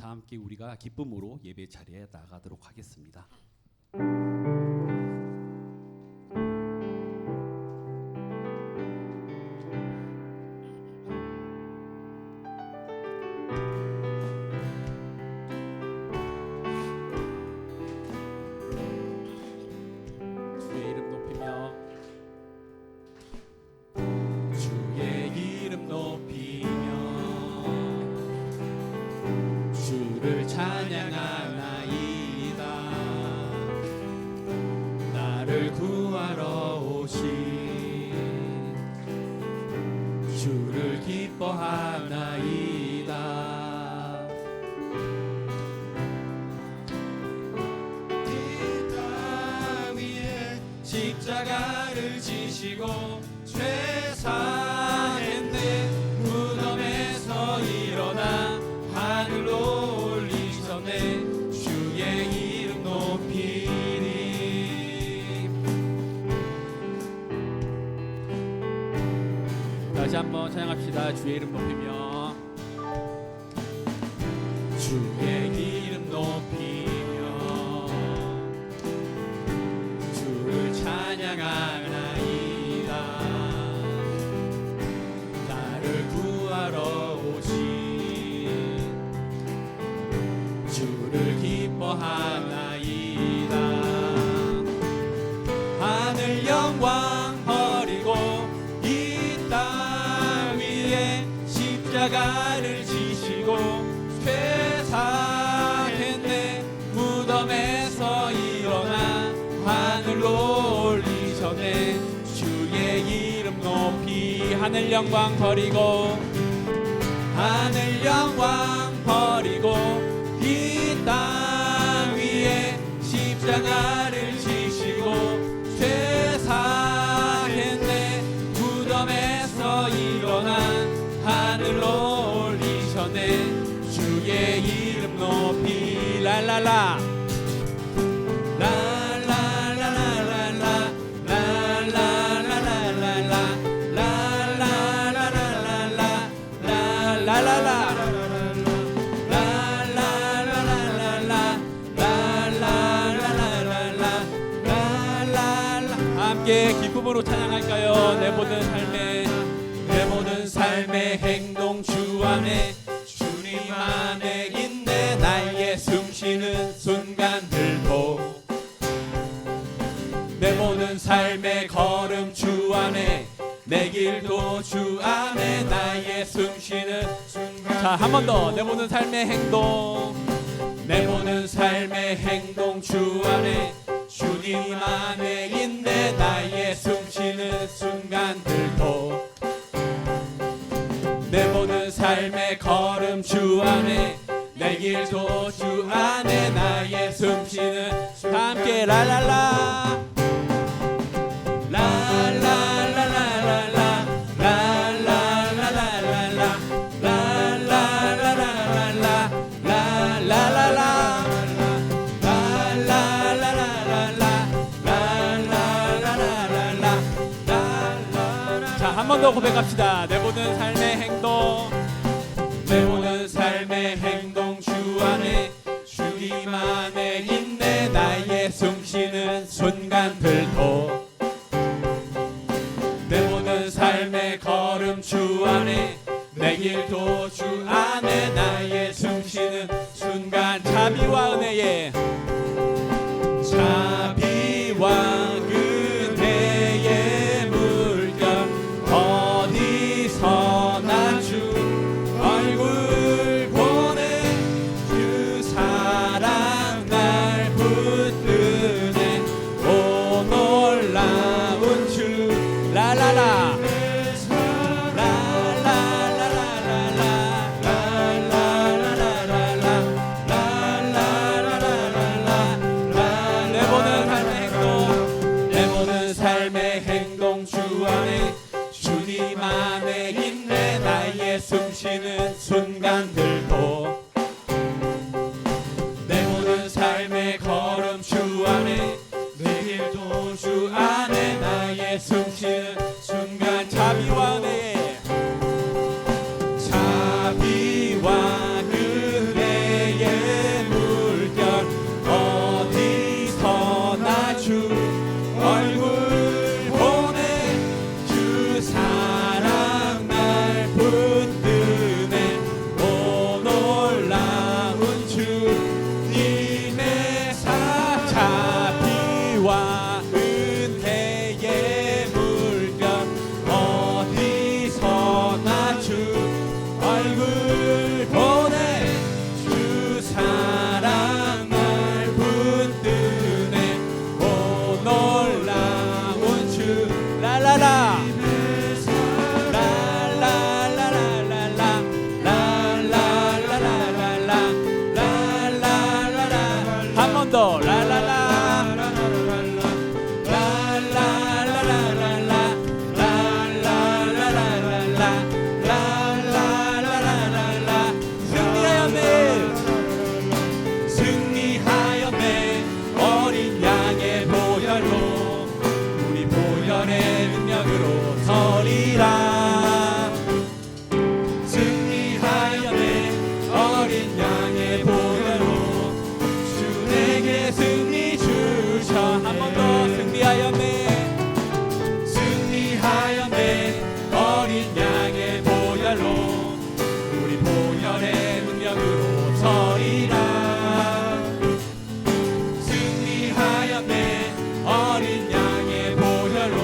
다 함께 우리가 기쁨으로 예배 자리에 나가도록 하겠습니다. 주의 이름 높이며 주의 이름 높이며 주를 찬양하나이다. 나를 구하러 오신 주를 기뻐하나이다. 이 땅 위에 십자가를 지시고 죄사했네. 무덤에서 일어나 하늘로 올리셨네. 주의 이름 높이리. 다시 한번 찬양합시다. 주의 이름 높이며 주의 이름 높이며 주를 찬양하나이다. 나를 구하러 오신 주를 기뻐하나이다. 하늘 영광 버리고 이 땅 위에 십자가를 지시고 죄사했네. 무덤에서 일어나 하늘로 올리셨네. 주의 이름 높이. 하늘 영광 버리고 하늘 영광 버리고 이 땅 위에 십자가를 지시고 죄사했네. 무덤에서 일어나 하늘로 올리셨네. 주의 이름 높이. 랄랄라 함께 기쁨으로 찬양할까요? 내 모든 삶의 행동 주 안에 주님 안에 있네. 나의 숨쉬는 순간들도 내 모든 삶의 걸음 주 안에 내 길도 주 안에 나의 숨쉬는 순간. 자, 한 번 더. 내 모든 삶의 행동 내 모든 삶의 행동 주 안에 주님 안에 있네. 나의 숨쉬는 순간들도 내 모든 삶의 걸음 주 안에 내 길도 주 안에 나의 숨쉬는 다 함께 랄랄라 한 번 더 고백합시다. 내 모든 삶의 행동 내 모든 삶의 행동 주 안에 주님 안에 있네. 나의 숨쉬는 순간들도 내 모든 삶의 걸음 주 안에 내 길도 주 안에 나의 숨쉬는 순간. 자비와 은혜에 자비와 어린 양의 보혈로 주 내게 승리 주셔. 한 번 더 승리하였네, 승리하였네. 어린 양의 보혈로 우리 보혈의 능력으로 서리라. 승리하였네, 어린 양의 보혈로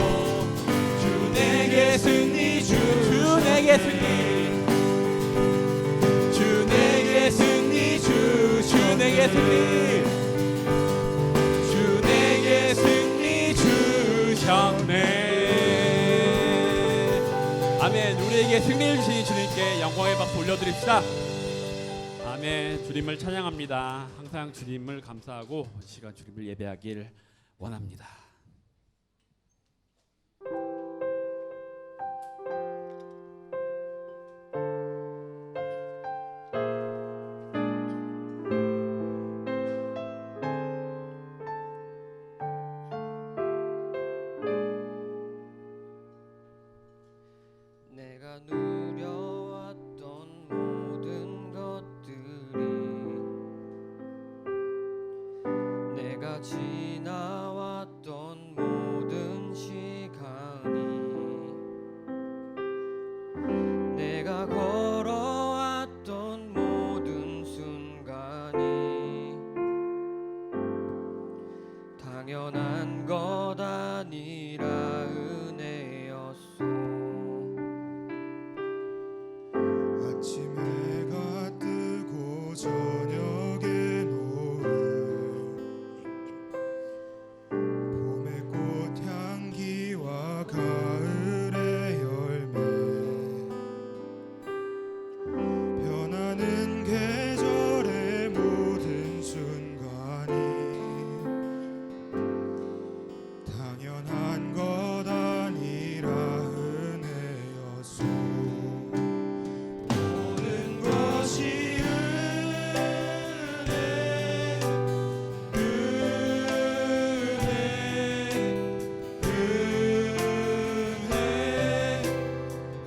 주 내게 승리 주 내게 승리, 주 내게 승리 주 내게 승리, 주 내게 승리 주셨네. 아멘. 우리에게 승리를 주신 주님께 영광의 박수 올려드립시다. 아멘. 주님을 찬양합니다. 항상 주님을 감사하고 이 시간 주님을 예배하길 원합니다. 내가 누려왔던 모든 것들이, 내가 지나왔던 모든 시간이, 내가 걸어왔던 모든 순간이 당연한 것 아니라 은혜였소. 아침 해가 뜨고 저녁에 노을, 봄의 꽃향기와 가을의 열매, 변하는 계절의 모든 순간이 당연한 것 아니라 은혜였소. 모든 것이 은혜,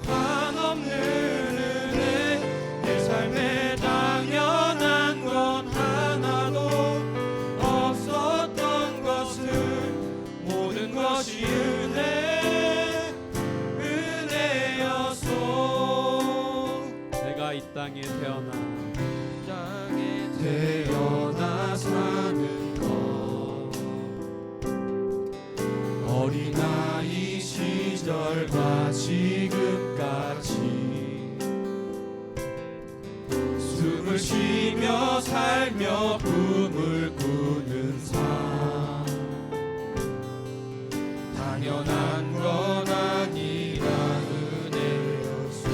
한없는 은혜. 내 삶에 당연한 건 하나도 없었던 것을, 모든 것이 은혜였소. 내가 이 땅에 태어나 사는 것, 어린아이 시절과 지금까지 숨을 쉬며 살며 꿈을 꾸는 삶, 당연한 건 아니라 은혜였소.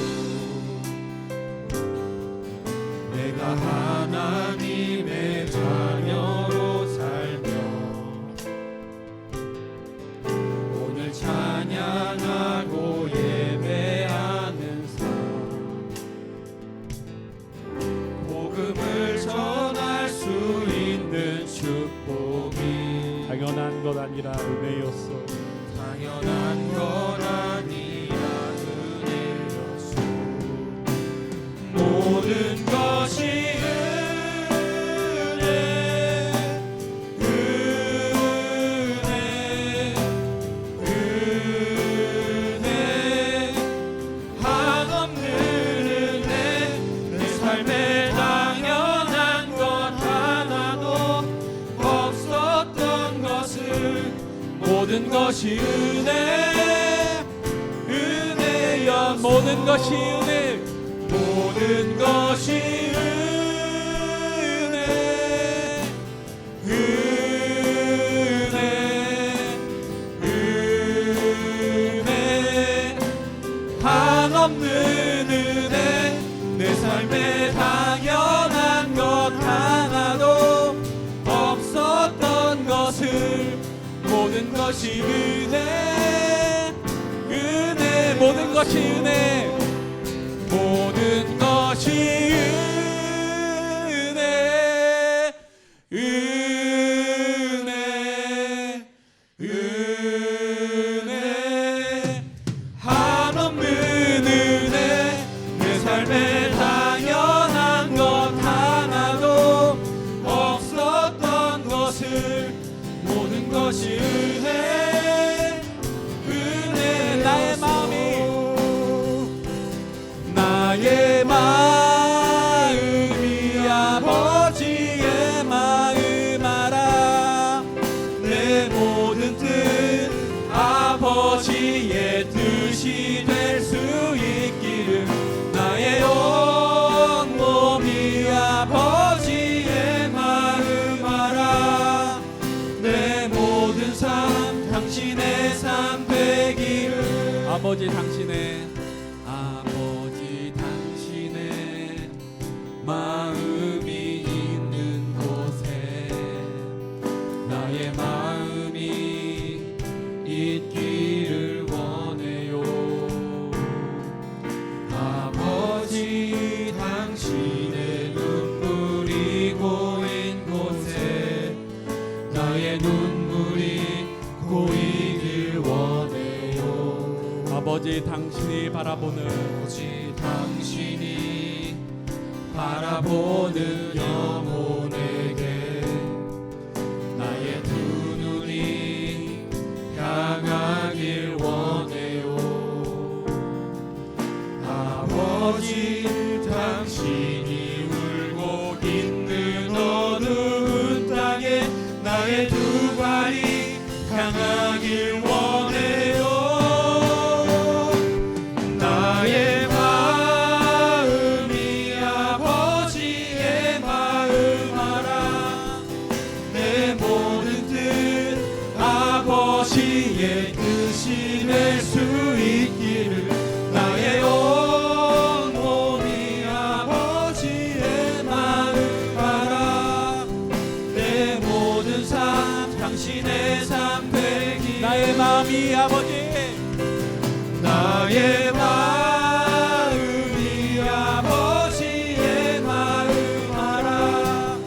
내가 하나님의 자녀로 살며 오늘 찬양하고 예배하는 삶, 복음을 전할 수 있는 축복이 당연한 것 아니라 은혜였어. 당연한 건 아니라 은혜였소. 모든 것이 한없는 은혜. 내 삶에 당연한 것 하나도 없었던 것을, 모든 것이 은혜여. 모든 것이 은혜, 모든 것이 은혜, 한없는 은혜. 내 삶에 당연한 것 하나도 없었던 것을, 모든 것이 모든 것이 은혜, 모든 것이 은혜, 한없는 은혜. 내 삶에 당연한 것 것이 은혜 나의 마음이 나의 마음이 아버지의 마음 알아 내 모든 뜻 아버지의 뜻이 될 수 있기를 나의 온 몸이 아버지의 마음 알아 내 모든 삶 당신의 삶 되기를 아버지 당신의 마음이 있는 곳에 나의 마음이 있기를 원해요 아버지 당신의 눈물이 고인 곳에 나의 눈물이 고이길 원해요 아버지 당신이 바라보는 아버지 당신이 바라보는 영혼에게 나의 두 눈이 향하길 원해요 아버지 당신이 울고 있는 어두운 땅에 나의 두 발이 향하길 원해요 나의 아버지의 뜻이 될 수 있기를 나의 온 몸이 아버지의 마음 알아 내 모든 삶 당신의 삶 되기 나의 마음이 아버지 나의 마음이 아버지의 마음 알아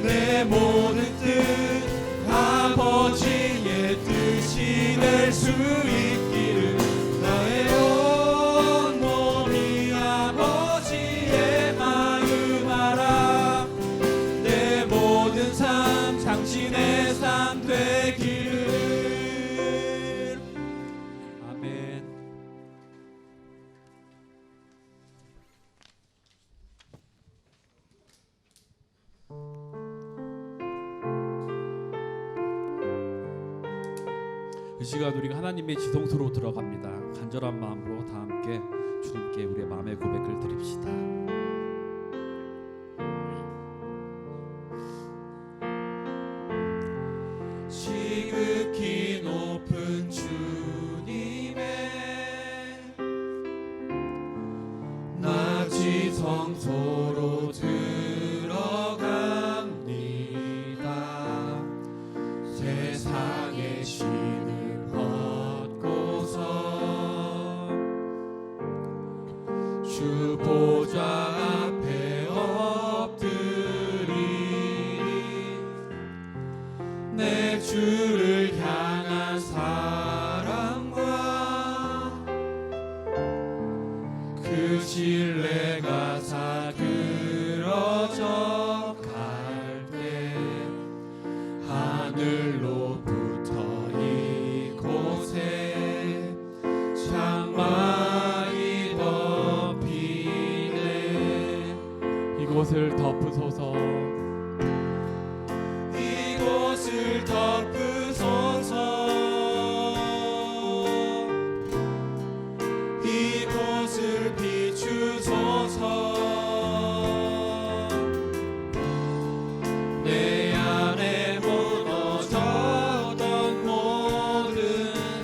내 모든 뜻 아버지의 뜻이 될 수 있기를 나의 온 몸이 아버지의 마음 알아 내 모든 삶 당신의 삶 되기를 아멘. 이 시간 우리가 하나님의 지성소로 들어갑니다. 간절한 마음으로 다 함께 주님께 우리의 마음의 고백을 드립시다. 지극히 높은 주님의 나 지성소로 들어갑니다 세상의 신을 벗고서 주 보좌 앞에 엎드리리 내 주를 향한 사랑과 그 신뢰가 사그러져 갈 때 하늘로부터 이곳에 장막이 덮이네 이곳을 덮으소서 이곳을 덮으소서 이곳을 비추소서 내 안에 무너졌던 모든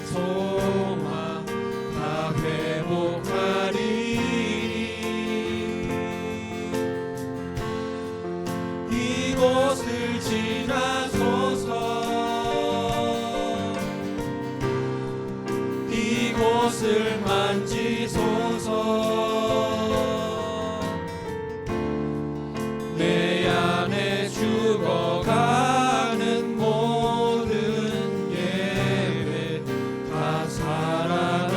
소망 다 회복하리니 이곳을 지나소서 이곳을 만지소서 내 안에 죽어가는 모든 예배 다 살아가리라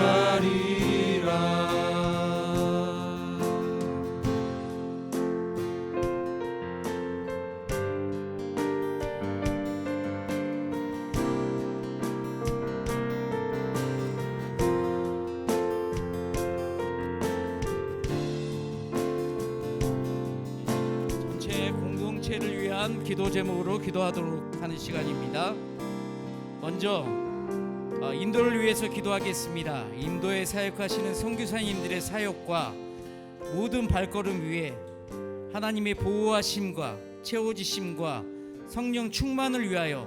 공동체를 위한 기도 제목으로 기도하도록 하는 시간입니다. 먼저 인도를 위해서 기도하겠습니다. 인도에 사역하시는 선교사님들의 사역과 모든 발걸음 위에 하나님의 보호하심과 채워지심과 성령 충만을 위하여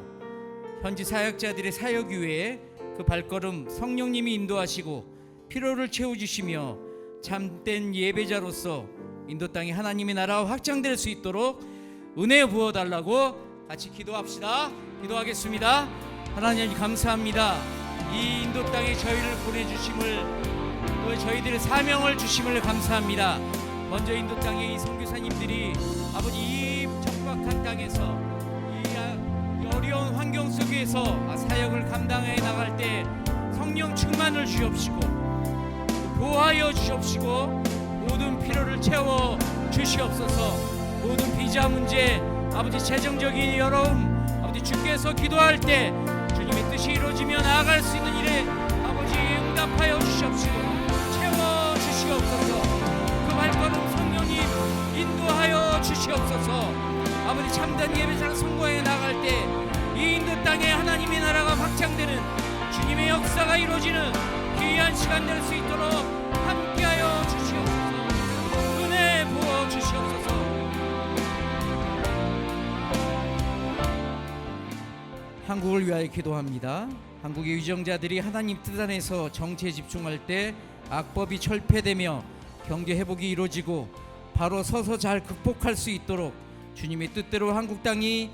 현지 사역자들의 사역 위에 그 발걸음 성령님이 인도하시고 피로를 채워주시며 참된 예배자로서 인도 땅에 하나님의 나라가 확장될 수 있도록 은혜 부어달라고 같이 기도합시다. 기도하겠습니다. 하나님 감사합니다. 이 인도 땅에 저희를 보내주심을, 또 저희들의 사명을 주심을 감사합니다. 먼저 인도 땅에 이 선교사님들이 아버지 이 척박한 땅에서 이 어려운 환경 속에서 사역을 감당해 나갈 때 성령 충만을 주옵시고 보호하여 주옵시고 모든 필요를 채워 주시옵소서. 모든 비자 문제, 아버지 재정적인 어려움, 아버지 주께서 기도할 때 주님의 뜻이 이루어지며 나아갈 수 있는 일에 아버지 응답하여 주시옵시고 채워 주시옵소서. 그 발걸음 성령님 인도하여 주시옵소서. 아버지 참된 예배자로 성공해 나갈 때 이 인도 땅에 하나님의 나라가 확장되는 주님의 역사가 이루어지는 귀한 시간 될 수 있도록 함께하여 주시옵소서. 은혜 부어 주시옵소서. 한국을 위하여 기도합니다. 한국의 유정자들이 하나님 뜻 안에서 정치에 집중할 때 악법이 철폐되며 경제 회복이 이루어지고 바로 서서 잘 극복할 수 있도록 주님의 뜻대로 한국 땅이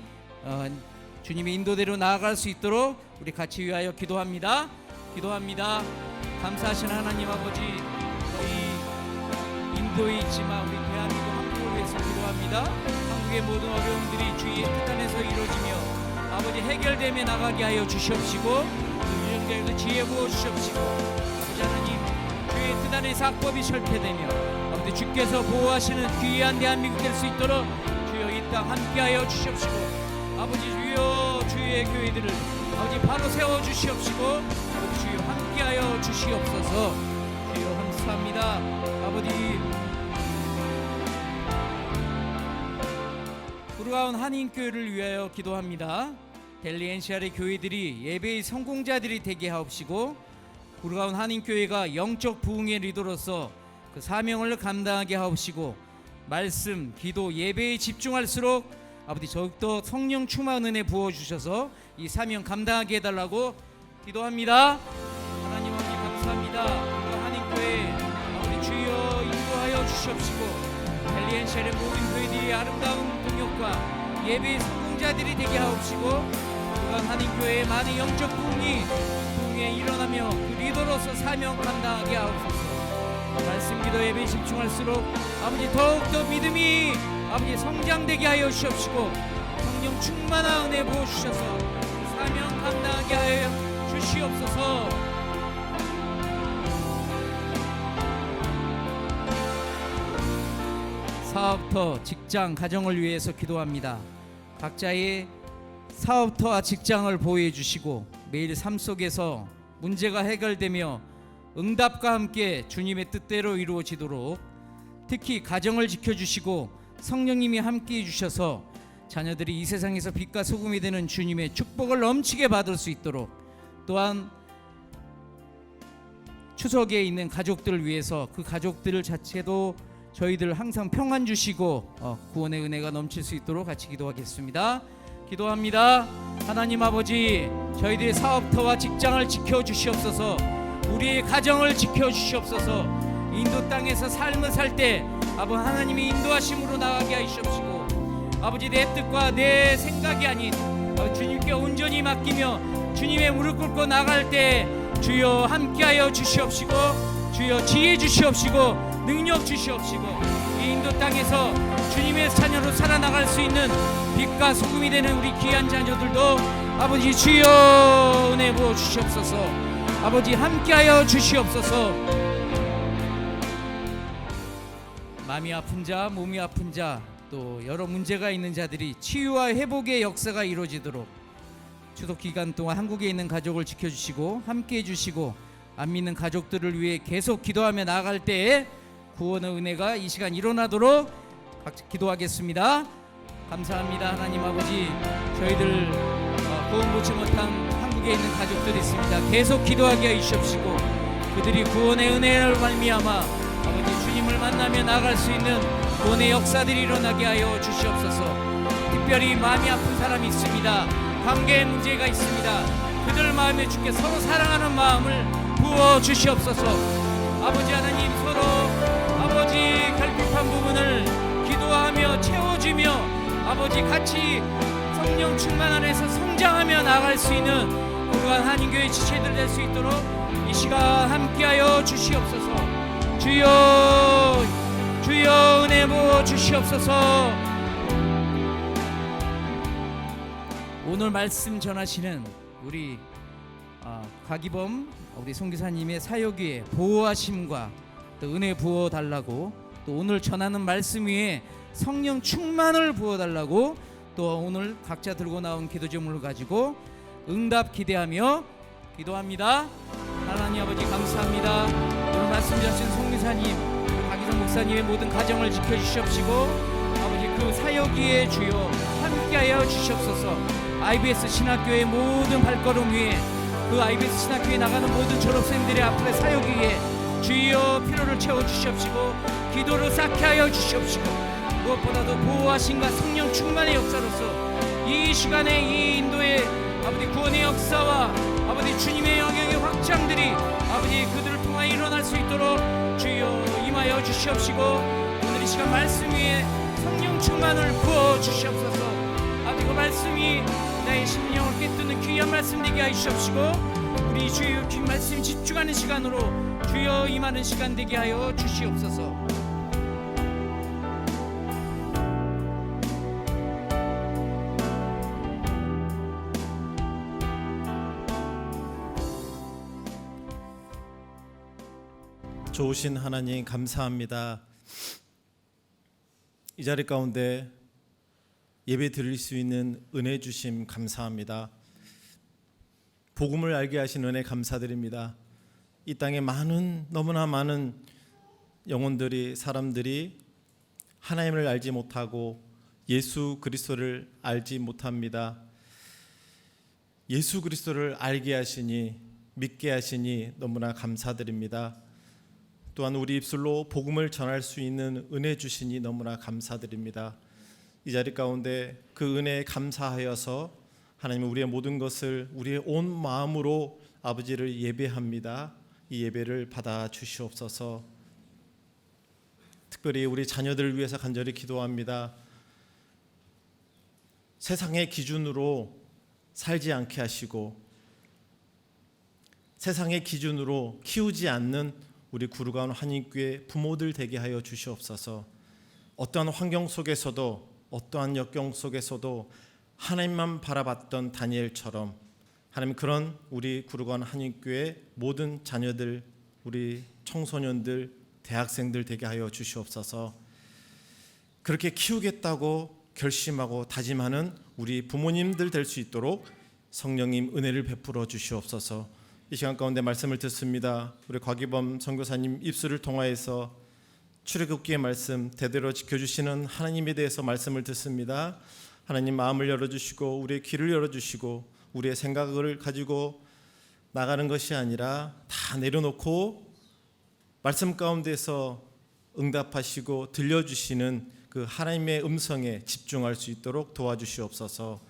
주님의 인도대로 나아갈 수 있도록 우리 같이 위하여 기도합니다. 기도합니다. 감사하신 하나님 아버지, 저희 인도에 있지만 우리 대한민국 한국을 위해서 기도합니다. 한국의 모든 어려움들이 주의 뜻 안에서 이루어지며 아버지 해결되며 나가게 하여 주시옵시고 유정자에도 지혜 부어 주시옵시고 아버지 하나님 주의 뜻 안에서 악법이 철폐되며 아버지 주께서 보호하시는 귀한 대한민국 될 수 있도록 주여 이 땅 함께하여 주시옵시고 아버지 주여 주의 교회들을 아버지 바로 세워 주시옵시고 아버지 주여 함께하여 주시옵소서. 주여 감사합니다. 아버지 구르가온 한인교회를 위하여 기도합니다. 델리 NCR의 교회들이 예배의 성공자들이 되게 하옵시고 구르가온 한인교회가 영적 부흥의 리더로서 그 사명을 감당하게 하옵시고 말씀, 기도, 예배에 집중할수록 아버지 더욱더 성령 충만 은혜 부어주셔서 이 사명 감당하게 해달라고 기도합니다. 하나님 아버지 감사합니다. 한인교회 아버지 주여 인도하여 주시옵시고 델리 NCR의 모든 교회들이 아름다운 동역과 예배의 성공자들이 되게 하옵시고 그간 한인교회의 많은 영적 부흥에 일어나며 그 리더로서 사명 감당하게 하옵소서. 말씀 기도 예배에 집중할수록 아버지 더욱더 믿음이 아버지 성장되게 하여 주시옵시고 성령 충만한 은혜 부어주셔서 사명 감당하게 하여 주시옵소서. 사업터, 직장, 가정을 위해서 기도합니다. 각자의 사업터와 직장을 보호해 주시고 매일 삶 속에서 문제가 해결되며 응답과 함께 주님의 뜻대로 이루어지도록 특히 가정을 지켜주시고 성령님이 함께해 주셔서 자녀들이 이 세상에서 빛과 소금이 되는 주님의 축복을 넘치게 받을 수 있도록 또한 추석에 있는 가족들을 위해서 그 가족들 자체도 저희들 항상 평안 주시고 구원의 은혜가 넘칠 수 있도록 같이 기도하겠습니다. 기도합니다. 하나님 아버지 저희들의 사업터와 직장을 지켜주시옵소서. 우리의 가정을 지켜주시옵소서. 인도 땅에서 삶을 살 때 아버지 하나님이 인도하심으로 나가게 하시옵시고 아버지 내 뜻과 내 생각이 아닌 주님께 온전히 맡기며 주님의 무릎 꿇고 나갈 때 주여 함께하여 주시옵시고 주여 지혜 주시옵시고 능력 주시옵시고 이 인도 땅에서 주님의 자녀로 살아나갈 수 있는 빛과 소금이 되는 우리 귀한 자녀들도 아버지 주여 은혜 부어 주시옵소서. 아버지 함께하여 주시옵소서. 마음이 아픈 자, 몸이 아픈 자, 또 여러 문제가 있는 자들이 치유와 회복의 역사가 이루어지도록 추석 기간 동안 한국에 있는 가족을 지켜주시고 함께해 주시고 안 믿는 가족들을 위해 계속 기도하며 나아갈 때에 구원의 은혜가 이 시간 일어나도록 기도하겠습니다. 감사합니다. 하나님 아버지, 저희들 구원받지 못한 한국에 있는 가족들이 있습니다. 계속 기도하게 하여 주시옵시고 그들이 구원의 은혜를 말미암아 아버지 주님을 만나며 나아갈 수 있는 구원의 역사들이 일어나게 하여 주시옵소서. 특별히 마음이 아픈 사람이 있습니다. 관계에 문제가 있습니다. 그들 마음에 주께 서로 사랑하는 마음을 부어 주시옵소서. 아버지 하나님, 서로 아버지 결핍한 부분을 기도하며 채워주며 아버지 같이 성령 충만 안에서 성장하며 나아갈 수 있는 그러한 한인교회 지체들 될 수 있도록 이 시간 함께하여 주시옵소서. 주여, 주여 은혜 부어 주시옵소서. 오늘 말씀 전하시는 우리 곽이범 우리 선교사님의 사역 위에 보호하심과 또 은혜 부어 달라고, 또 오늘 전하는 말씀 위에 성령 충만을 부어 달라고, 또 오늘 각자 들고 나온 기도 제목을 가지고 응답 기대하며 기도합니다. 하나님 아버지 감사합니다. 오늘 말씀 주신 선교사님 곽이범 목사님의 모든 가정을 지켜주시옵시고 아버지 그 사역 위에 주여 함께하여 주시옵소서. IBS 신학교의 모든 발걸음 위에, 그 IBS 신학교에 나가는 모든 졸업생들의 앞으로의 사역 위에 주여 피로를 채워주시옵시고 기도를 쌓게 하여 주시옵시고 무엇보다도 보호하심과 성령 충만의 역사로서 이 시간에 이 인도의 아버지 구원의 역사와 아버지 주님의 영역의 확장들이 아버지 그들을 통하여 일어날 수 있도록 주여 임하여 주시옵시고 오늘 이 시간 말씀 위에 성령 충만을 부어 주시옵소서. 아버지 그 말씀이 나의 심령을 깨뜨는 귀한 말씀 되게 하여 주시옵시고 우리 주여 긴 말씀 집중하는 시간으로 주여 임하는 시간 되게 하여 주시옵소서. 좋으신 하나님 감사합니다. 이 자리 가운데 예배 드릴 수 있는 은혜 주심 감사합니다. 복음을 알게 하신 은혜 감사드립니다. 이 땅에 너무나 많은 영혼들이, 사람들이 하나님을 알지 못하고 예수 그리스도를 알지 못합니다. 예수 그리스도를 알게 하시니, 믿게 하시니 너무나 감사드립니다. 또한 우리 입술로 복음을 전할 수 있는 은혜 주시니 너무나 감사드립니다. 이 자리 가운데 그 은혜에 감사하여서 하나님 우리의 모든 것을 우리의 온 마음으로 아버지를 예배합니다. 이 예배를 받아 주시옵소서. 특별히 우리 자녀들을 위해서 간절히 기도합니다. 세상의 기준으로 살지 않게 하시고 세상의 기준으로 키우지 않는 우리 구루가온 한인교회 부모들 되게 하여 주시옵소서. 어떠한 환경 속에서도 어떠한 역경 속에서도 하나님만 바라봤던 다니엘처럼 하나님 그런 우리 구루가온 한인교회 모든 자녀들, 우리 청소년들, 대학생들 되게 하여 주시옵소서. 그렇게 키우겠다고 결심하고 다짐하는 우리 부모님들 될 수 있도록 성령님 은혜를 베풀어 주시옵소서. 이 시간 가운데 말씀을 듣습니다. 우리 곽이범 선교사님 입술을 통하여서 출애굽기의 말씀 대대로 지켜주시는 하나님에 대해서 말씀을 듣습니다. 하나님 마음을 열어주시고 우리의 귀를 열어주시고 우리의 생각을 가지고 나가는 것이 아니라 다 내려놓고 말씀 가운데서 응답하시고 들려주시는 그 하나님의 음성에 집중할 수 있도록 도와주시옵소서.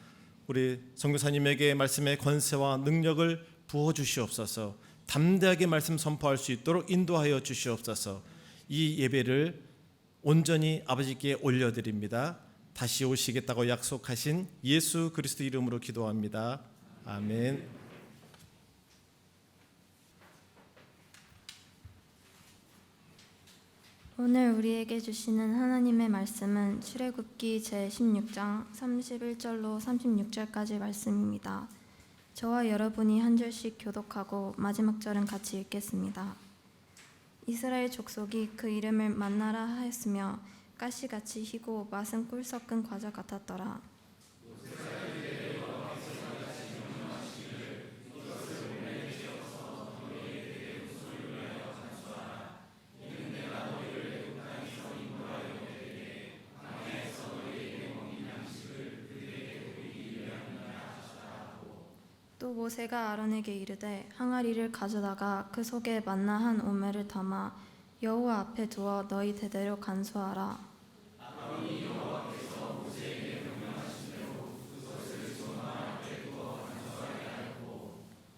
우리 선교사님에게 말씀의 권세와 능력을 부어주시옵소서. 담대하게 말씀 선포할 수 있도록 인도하여 주시옵소서. 이 예배를 온전히 아버지께 올려드립니다. 다시 오시겠다고 약속하신 예수 그리스도 이름으로 기도합니다. 아멘. 오늘 우리에게 주시는 하나님의 말씀은 출애굽기 제16장 31절로 36절까지 말씀입니다. 저와 여러분이 한 절씩 교독하고 마지막 절은 같이 읽겠습니다. 이스라엘 족속이 그 이름을 만나라 하였으며 가시같이 희고 맛은 꿀 섞은 과자 같았더라. 또 모세가 아론에게 이르되 항아리를 가져다가 그 속에 만나 한 오멜을 담아 여호와 앞에 두어 너희 대대로 간수하라.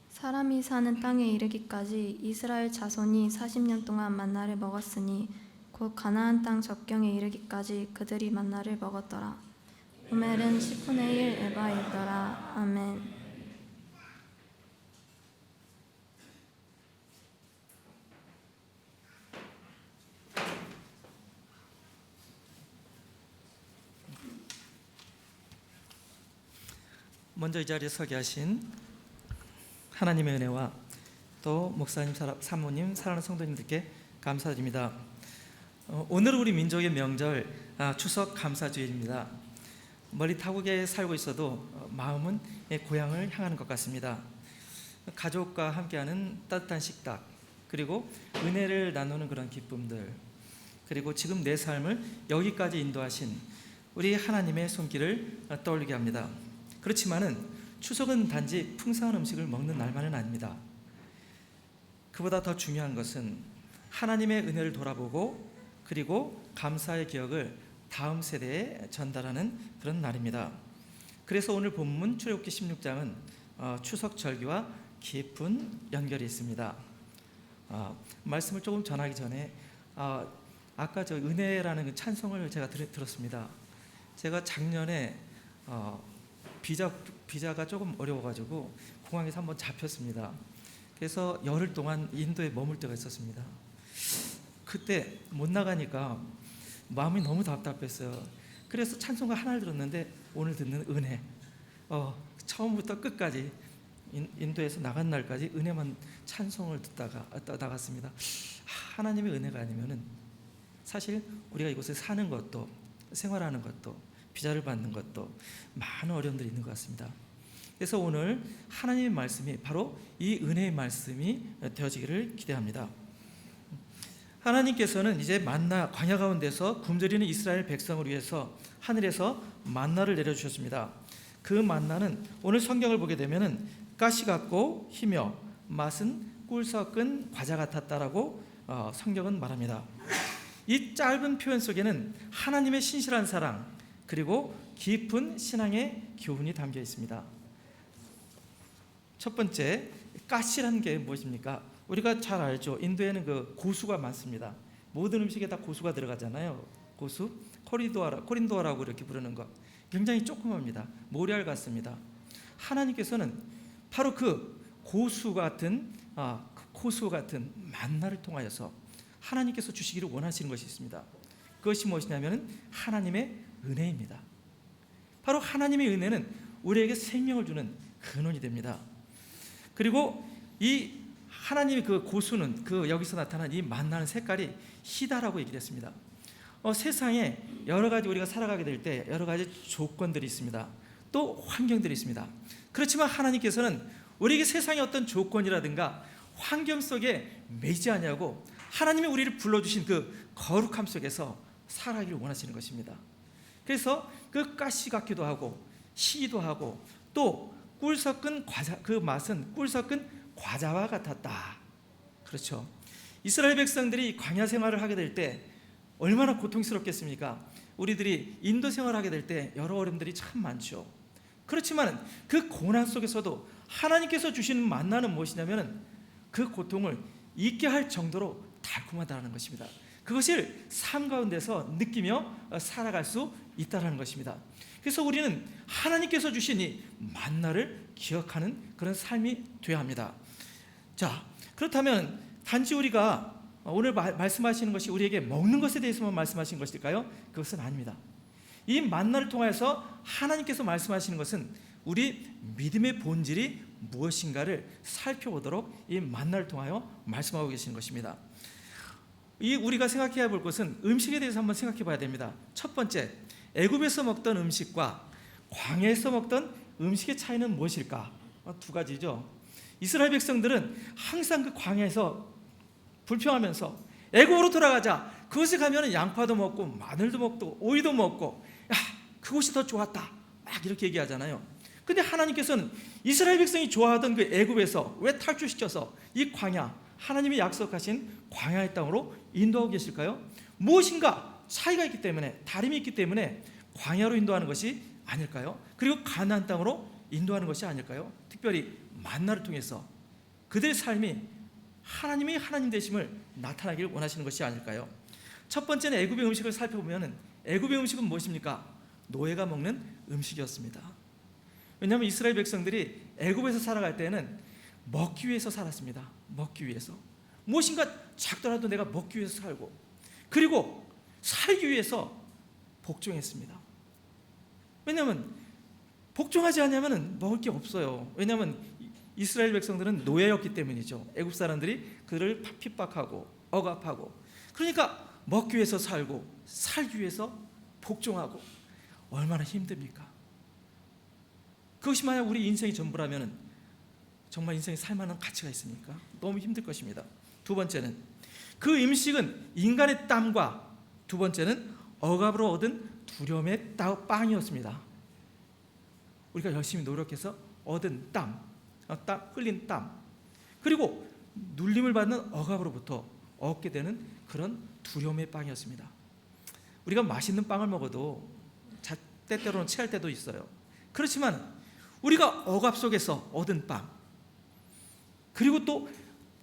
사람이 사는 땅에 이르기까지 이스라엘 자손이 40년 동안 만나를 먹었으니 곧 가나안 땅 접경에 이르기까지 그들이 만나를 먹었더라. 오멜은 10분의 1 에바이더라. 아멘. 먼저 이 자리에 서게 하신 하나님의 은혜와 또 목사님, 사모님, 사랑하는 성도님들께 감사드립니다. 오늘은 우리 민족의 명절 추석 감사주일입니다. 멀리 타국에 살고 있어도 마음은 고향을 향하는 것 같습니다. 가족과 함께하는 따뜻한 식탁, 그리고 은혜를 나누는 그런 기쁨들, 그리고 지금 내 삶을 여기까지 인도하신 우리 하나님의 손길을 떠올리게 합니다. 그렇지만은 추석은 단지 풍성한 음식을 먹는 날만은 아닙니다. 그보다 더 중요한 것은 하나님의 은혜를 돌아보고 그리고 감사의 기억을 다음 세대에 전달하는 그런 날입니다. 그래서 오늘 본문 출애굽기 16장은 추석 절기와 깊은 연결이 있습니다. 말씀을 조금 전하기 전에 아까 저 은혜라는 그 찬송을 제가 들었습니다. 제가 작년에 비자가 조금 어려워가지고 공항에서 한번 잡혔습니다. 그래서 열흘 동안 인도에 머물 때가 있었습니다. 그때 못 나가니까 마음이 너무 답답했어요. 그래서 찬송가 하나를 들었는데 오늘 듣는 은혜, 처음부터 끝까지 인도에서 나간 날까지 은혜만 찬송을 듣다가 나갔습니다. 하나님의 은혜가 아니면은 사실 우리가 이곳에 사는 것도 생활하는 것도 비자를 받는 것도 많은 어려움들이 있는 것 같습니다. 그래서 오늘 하나님의 말씀이 바로 이 은혜의 말씀이 되어지기를 기대합니다. 하나님께서는 이제 만나 광야 가운데서 굶주리는 이스라엘 백성을 위해서 하늘에서 만나를 내려주셨습니다. 그 만나는 오늘 성경을 보게 되면은 가시 같고 희며 맛은 꿀 섞은 과자 같았다라고 성경은 말합니다. 이 짧은 표현 속에는 하나님의 신실한 사랑 그리고 깊은 신앙의 교훈이 담겨 있습니다. 첫 번째, 가시라는 게 무엇입니까? 우리가 잘 알죠. 인도에는 그 고수가 많습니다. 모든 음식에 다 고수가 들어가잖아요. 고수, 코린도아라고 이렇게 부르는 것. 굉장히 조그맣니다. 모래알 같습니다. 하나님께서는 바로 그 고수 같은 만나를 통하여서 하나님께서 주시기를 원하시는 것이 있습니다. 그것이 무엇이냐면 하나님의 은혜입니다. 바로 하나님의 은혜는 우리에게 생명을 주는 근원이 됩니다. 그리고 이 하나님의 그 고수는 여기서 나타난 이 만나는 색깔이 희다라고 얘기를 했습니다. 세상에 여러 가지 우리가 살아가게 될 때 여러 가지 조건들이 있습니다. 또 환경들이 있습니다. 그렇지만 하나님께서는 우리에게 세상의 어떤 조건이라든가 환경 속에 매이지 아니하고 하나님이 우리를 불러주신 그 거룩함 속에서 살아가기를 원하시는 것입니다. 그래서 그 가시 같기도 하고 시기도 하고 또 꿀 섞은 과자, 그 맛은 꿀 섞은 과자와 같았다. 그렇죠. 이스라엘 백성들이 광야 생활을 하게 될 때 얼마나 고통스럽겠습니까? 우리들이 인도 생활을 하게 될 때 여러 어려움들이 참 많죠. 그렇지만 그 고난 속에서도 하나님께서 주시는 만나는 무엇이냐면 그 고통을 잊게 할 정도로 달콤하다는 것입니다. 그것을 삶 가운데서 느끼며 살아갈 수 있다는 것입니다. 그래서 우리는 하나님께서 주신 이 만나를 기억하는 그런 삶이 되어야 합니다. 자, 그렇다면 단지 우리가 오늘 말씀하시는 것이 우리에게 먹는 것에 대해서만 말씀하시는 것일까요? 그것은 아닙니다. 이 만나를 통해서 하나님께서 말씀하시는 것은 우리 믿음의 본질이 무엇인가를 살펴보도록 이 만나를 통하여 말씀하고 계시는 것입니다. 이 우리가 생각해야 볼 것은 음식에 대해서 한번 생각해 봐야 됩니다. 첫 번째, 애굽에서 먹던 음식과 광야에서 먹던 음식의 차이는 무엇일까? 두 가지죠. 이스라엘 백성들은 항상 그 광야에서 불평하면서 애굽으로 돌아가자. 그곳에 가면 양파도 먹고 마늘도 먹고 오이도 먹고 그곳이 더 좋았다. 막 이렇게 얘기하잖아요. 근데 하나님께서는 이스라엘 백성이 좋아하던 그 애굽에서 왜 탈출시켜서 이 광야, 하나님이 약속하신 광야의 땅으로 인도하고 계실까요? 무엇인가 차이가 있기 때문에, 다름이 있기 때문에 광야로 인도하는 것이 아닐까요? 그리고 가나안 땅으로 인도하는 것이 아닐까요? 특별히 만나를 통해서 그들의 삶이 하나님이 하나님 되심을 나타나기를 원하시는 것이 아닐까요? 첫 번째는 애굽의 음식을 살펴보면 애굽의 음식은 무엇입니까? 노예가 먹는 음식이었습니다. 왜냐하면 이스라엘 백성들이 애굽에서 살아갈 때는 먹기 위해서 살았습니다. 먹기 위해서. 무엇인가 작더라도 내가 먹기 위해서 살고, 그리고 살기 위해서 복종했습니다. 왜냐하면 복종하지 않으면 먹을 게 없어요. 왜냐하면 이스라엘 백성들은 노예였기 때문이죠. 애굽 사람들이 그들을 핍박하고 억압하고, 그러니까 먹기 위해서 살고 살기 위해서 복종하고, 얼마나 힘듭니까? 그것이 만약 우리 인생이 전부라면 정말 인생에 살만한 가치가 있습니까? 너무 힘들 것입니다. 두 번째는 그 음식은 인간의 땀과, 두 번째는 억압으로 얻은 두려움의 빵이었습니다. 우리가 열심히 노력해서 얻은 땀, 흘린 땀, 그리고 눌림을 받는 억압으로부터 얻게 되는 그런 두려움의 빵이었습니다. 우리가 맛있는 빵을 먹어도 때때로는 체할 때도 있어요. 그렇지만 우리가 억압 속에서 얻은 빵, 그리고 또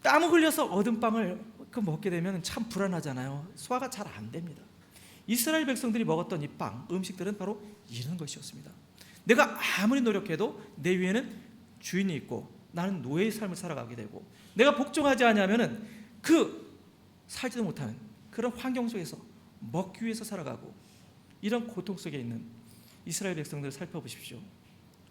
땀을 흘려서 얻은 빵을 먹게 되면 참 불안하잖아요. 소화가 잘 안 됩니다. 이스라엘 백성들이 먹었던 이 빵, 음식들은 바로 이런 것이었습니다. 내가 아무리 노력해도 내 위에는 주인이 있고 나는 노예의 삶을 살아가게 되고, 내가 복종하지 않으면 그 살지도 못하는 그런 환경 속에서 먹기 위해서 살아가고, 이런 고통 속에 있는 이스라엘 백성들을 살펴보십시오.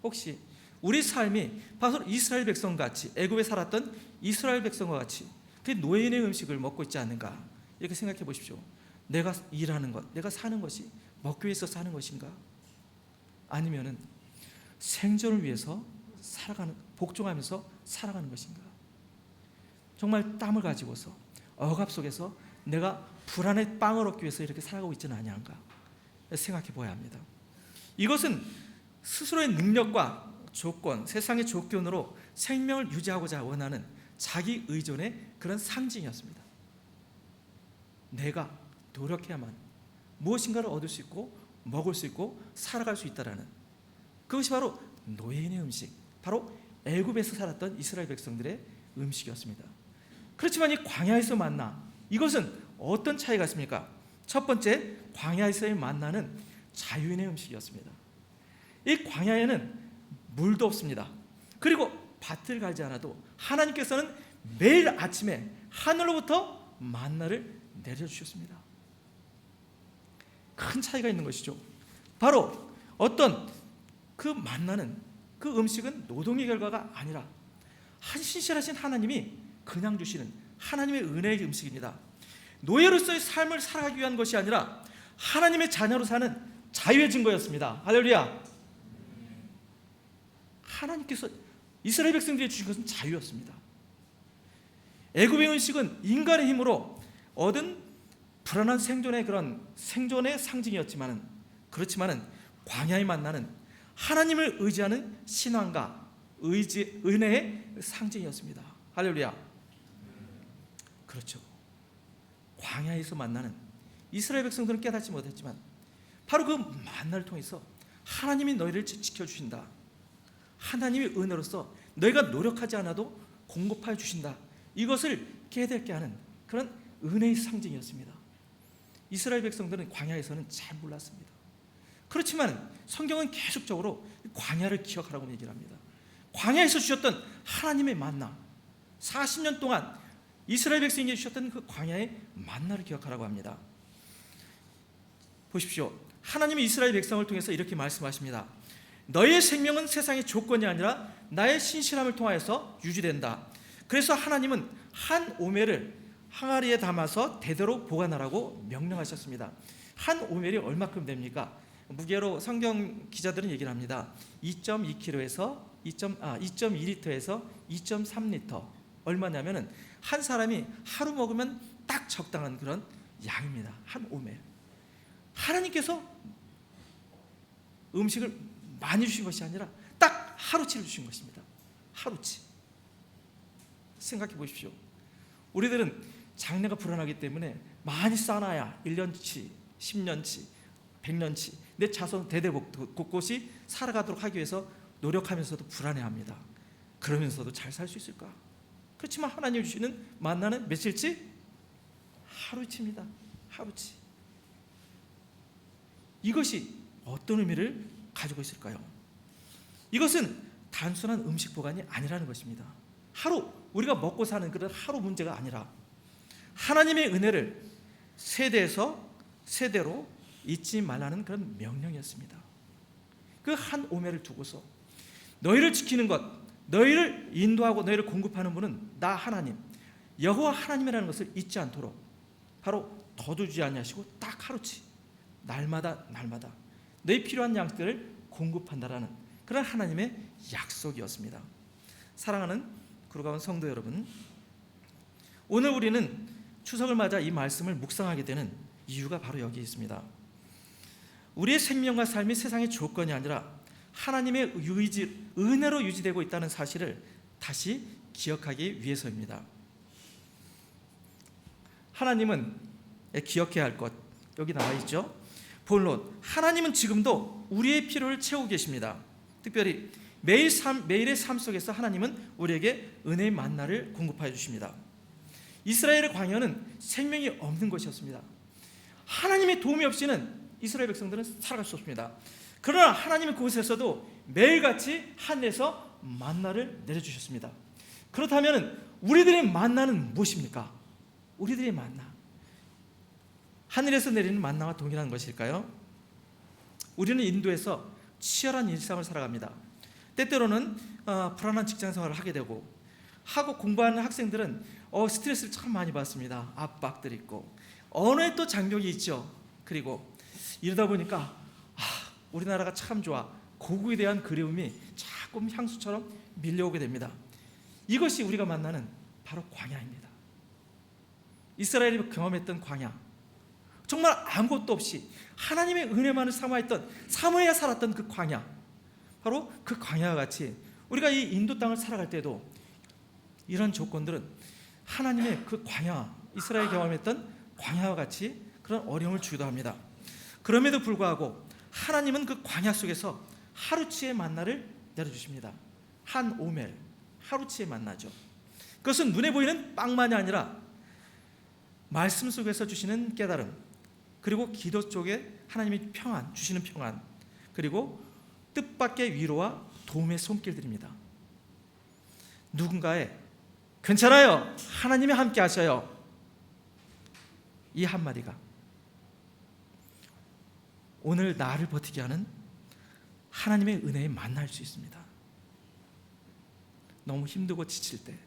혹시 우리 삶이 바로 이스라엘 백성같이, 애굽에 살았던 이스라엘 백성과 같이 그 노예인의 음식을 먹고 있지 않는가, 이렇게 생각해 보십시오. 내가 일하는 것, 내가 사는 것이 먹기 위해서 사는 것인가? 아니면은 생존을 위해서 살아가는, 복종하면서 살아가는 것인가? 정말 땀을 가지고서 억압 속에서 내가 불안의 빵을 얻기 위해서 이렇게 살아가고 있지는 아니한가 생각해 보아야 합니다. 이것은 스스로의 능력과 조건, 세상의 조건으로 생명을 유지하고자 원하는 자기 의존의 그런 상징이었습니다. 내가 노력해야만 무엇인가를 얻을 수 있고 먹을 수 있고 살아갈 수 있다라는, 그것이 바로 노예인의 음식, 바로 애굽에서 살았던 이스라엘 백성들의 음식이었습니다. 그렇지만 이 광야에서 만나, 이것은 어떤 차이가 있습니까? 첫 번째, 광야에서의 만나는 자유인의 음식이었습니다. 이 광야에는 물도 없습니다. 그리고 밭을 갈지 않아도 하나님께서는 매일 아침에 하늘로부터 만나를 내려주셨습니다. 큰 차이가 있는 것이죠. 바로 어떤 그 만나는, 그 음식은 노동의 결과가 아니라 한 신실하신 하나님이 그냥 주시는 하나님의 은혜의 음식입니다. 노예로서의 삶을 살아가기 위한 것이 아니라 하나님의 자녀로 사는 자유의 증거였습니다. 할렐루야. 하나님께서 이스라엘 백성들이 주신 것은 자유였습니다. 애굽의 음식은 인간의 힘으로 얻은 불안한 생존의 그런 생존의 상징이었지만은, 그렇지만은 광야에 만나는 하나님을 의지하는 신앙과 은혜의 상징이었습니다. 할렐루야. 그렇죠. 광야에서 만나는 이스라엘 백성들은 깨닫지 못했지만 바로 그 만나를 통해서 하나님이 너희를 지켜주신다, 하나님의 은혜로서 너희가 노력하지 않아도 공급하여 주신다, 이것을 깨닫게 하는 그런 은혜의 상징이었습니다. 이스라엘 백성들은 광야에서는 잘 몰랐습니다. 그렇지만 성경은 계속적으로 광야를 기억하라고 얘기를 합니다. 광야에서 주셨던 하나님의 만나, 40년 동안 이스라엘 백성에게 주셨던 그 광야의 만나를 기억하라고 합니다. 보십시오. 하나님이 이스라엘 백성을 통해서 이렇게 말씀하십니다. 너의 생명은 세상의 조건이 아니라 나의 신실함을 통하여서 유지된다. 그래서 하나님은 한 오멜을 항아리에 담아서 대대로 보관하라고 명령하셨습니다. 한 오멜이 얼마큼 됩니까? 무게로 성경 기자들은 얘기를 합니다. 2.2kg에서 2.2리터에서 2.3리터. 얼마냐면은 한 사람이 하루 먹으면 딱 적당한 그런 양입니다. 한 오멜. 하나님께서 음식을 많이 주신 것이 아니라 딱 하루치를 주신 것입니다. 하루치. 생각해 보십시오. 우리들은 장래가 불안하기 때문에 많이 쌓아놔야 1년치, 10년치, 100년치 내 자손 대대 곳곳이 살아가도록 하기 위해서 노력하면서도 불안해합니다. 그러면서도 잘 살 수 있을까? 그렇지만 하나님 주시는 만나는 며칠치? 하루치입니다. 하루치. 이것이 어떤 의미를 가지고 있을까요? 이것은 단순한 음식 보관이 아니라는 것입니다. 하루 우리가 먹고 사는 그런 하루 문제가 아니라 하나님의 은혜를 세대에서 세대로 잊지 말라는 그런 명령이었습니다. 그 한 오매를 두고서 너희를 지키는 것, 너희를 인도하고 너희를 공급하는 분은 나 하나님 여호와 하나님이라는 것을 잊지 않도록 바로 더두지 아니하시고 딱 하루치 날마다 너희 필요한 양식들을 공급한다라는 그런 하나님의 약속이었습니다. 사랑하는 구루가온 성도 여러분, 오늘 우리는 추석을 맞아 이 말씀을 묵상하게 되는 이유가 바로 여기 있습니다. 우리의 생명과 삶이 세상의 조건이 아니라 하나님의 은혜로 유지되고 있다는 사실을 다시 기억하기 위해서입니다. 하나님은 기억해야 할 것 여기 나와 있죠. 본론 하나님은 지금도 우리의 필요를 채우고 계십니다. 특별히 매일의 삶 속에서 하나님은 우리에게 은혜의 만나를 공급하여 주십니다. 이스라엘의 광야는 생명이 없는 곳이었습니다. 하나님의 도움이 없이는 이스라엘 백성들은 살아갈 수 없습니다. 그러나 하나님은 그곳에서도 매일같이 하늘에서 만나를 내려주셨습니다. 그렇다면 우리들의 만나는 무엇입니까? 우리들의 만나 하늘에서 내리는 만나와 동일한 것일까요? 우리는 인도에서 치열한 일상을 살아갑니다. 때때로는 불안한 직장 생활을 하게 되고 하고 공부하는 학생들은 스트레스를 참 많이 받습니다. 압박들이 있고 언어에 또 장벽이 있죠. 그리고 이러다 보니까 우리나라가 참 좋아 고국에 대한 그리움이 자꾸 향수처럼 밀려오게 됩니다. 이것이 우리가 만나는 바로 광야입니다. 이스라엘이 경험했던 광야, 정말 아무것도 없이 하나님의 은혜만을 사모해야 살았던 그 광야, 바로 그 광야와 같이 우리가 이 인도 땅을 살아갈 때도 이런 조건들은 하나님의 그 광야, 이스라엘이 경험했던 광야와 같이 그런 어려움을 주기도 합니다. 그럼에도 불구하고 하나님은 그 광야 속에서 하루치의 만나를 내려주십니다. 한 오멜, 하루치의 만나죠. 그것은 눈에 보이는 빵만이 아니라 말씀 속에서 주시는 깨달음, 그리고 기도 속에 하나님이 평안, 주시는 평안, 그리고 뜻밖의 위로와 도움의 손길들입니다. 누군가의 괜찮아요, 하나님이 함께 하셔요, 이 한마디가 오늘 나를 버티게 하는 하나님의 은혜에 만날 수 있습니다. 너무 힘들고 지칠 때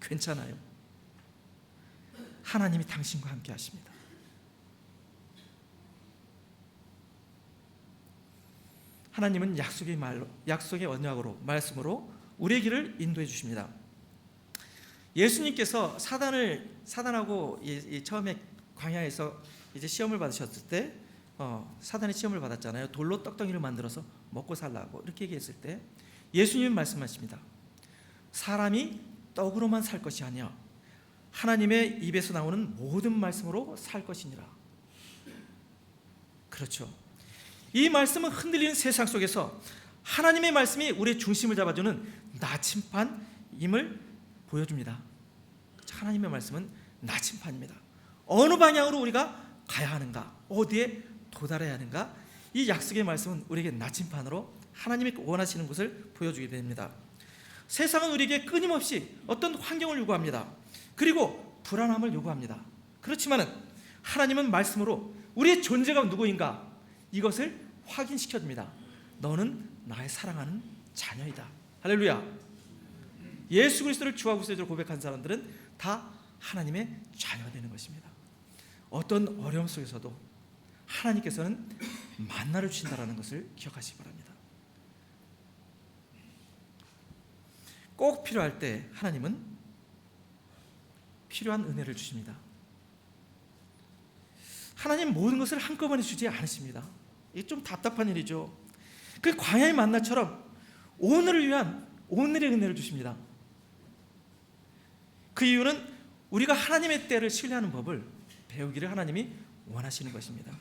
괜찮아요, 하나님이 당신과 함께 하십니다. 하나님은 약속의 언약으로 말씀으로 우리의 길을 인도해 주십니다. 예수님께서 사단하고 처음에 광야에서 이제 시험을 받으셨을 때 사단의 시험을 받았잖아요. 돌로 떡덩이를 만들어서 먹고 살라고 이렇게 얘기했을 때 예수님은 말씀하십니다. 사람이 떡으로만 살 것이 아니야 하나님의 입에서 나오는 모든 말씀으로 살 것이니라. 그렇죠. 이 말씀은 흔들리는 세상 속에서 하나님의 말씀이 우리의 중심을 잡아주는 나침반임을 보여줍니다. 하나님의 말씀은 나침반입니다. 어느 방향으로 우리가 가야 하는가, 어디에 도달해야 하는가, 이 약속의 말씀은 우리에게 나침반으로 하나님이 원하시는 것을 보여주게 됩니다. 세상은 우리에게 끊임없이 어떤 환경을 요구합니다. 그리고 불안함을 요구합니다. 그렇지만 하나님은 말씀으로 우리의 존재가 누구인가 이것을 확인시켜줍니다. 너는 나의 사랑하는 자녀이다. 할렐루야. 예수 그리스도를 주와 구세주로 고백한 사람들은 다 하나님의 자녀가 되는 것입니다. 어떤 어려움 속에서도 하나님께서는 만나를 주신다는 것을 기억하시기 바랍니다. 꼭 필요할 때 하나님은 필요한 은혜를 주십니다. 하나님 모든 것을 한꺼번에 주지 않으십니다. 이게 좀 답답한 일이죠. 그 광야의 만나처럼 오늘을 위한 오늘의 은혜를 주십니다. 그 이유는 우리가 하나님의 때를 신뢰하는 법을 배우기를 하나님이 원하시는 것입니다.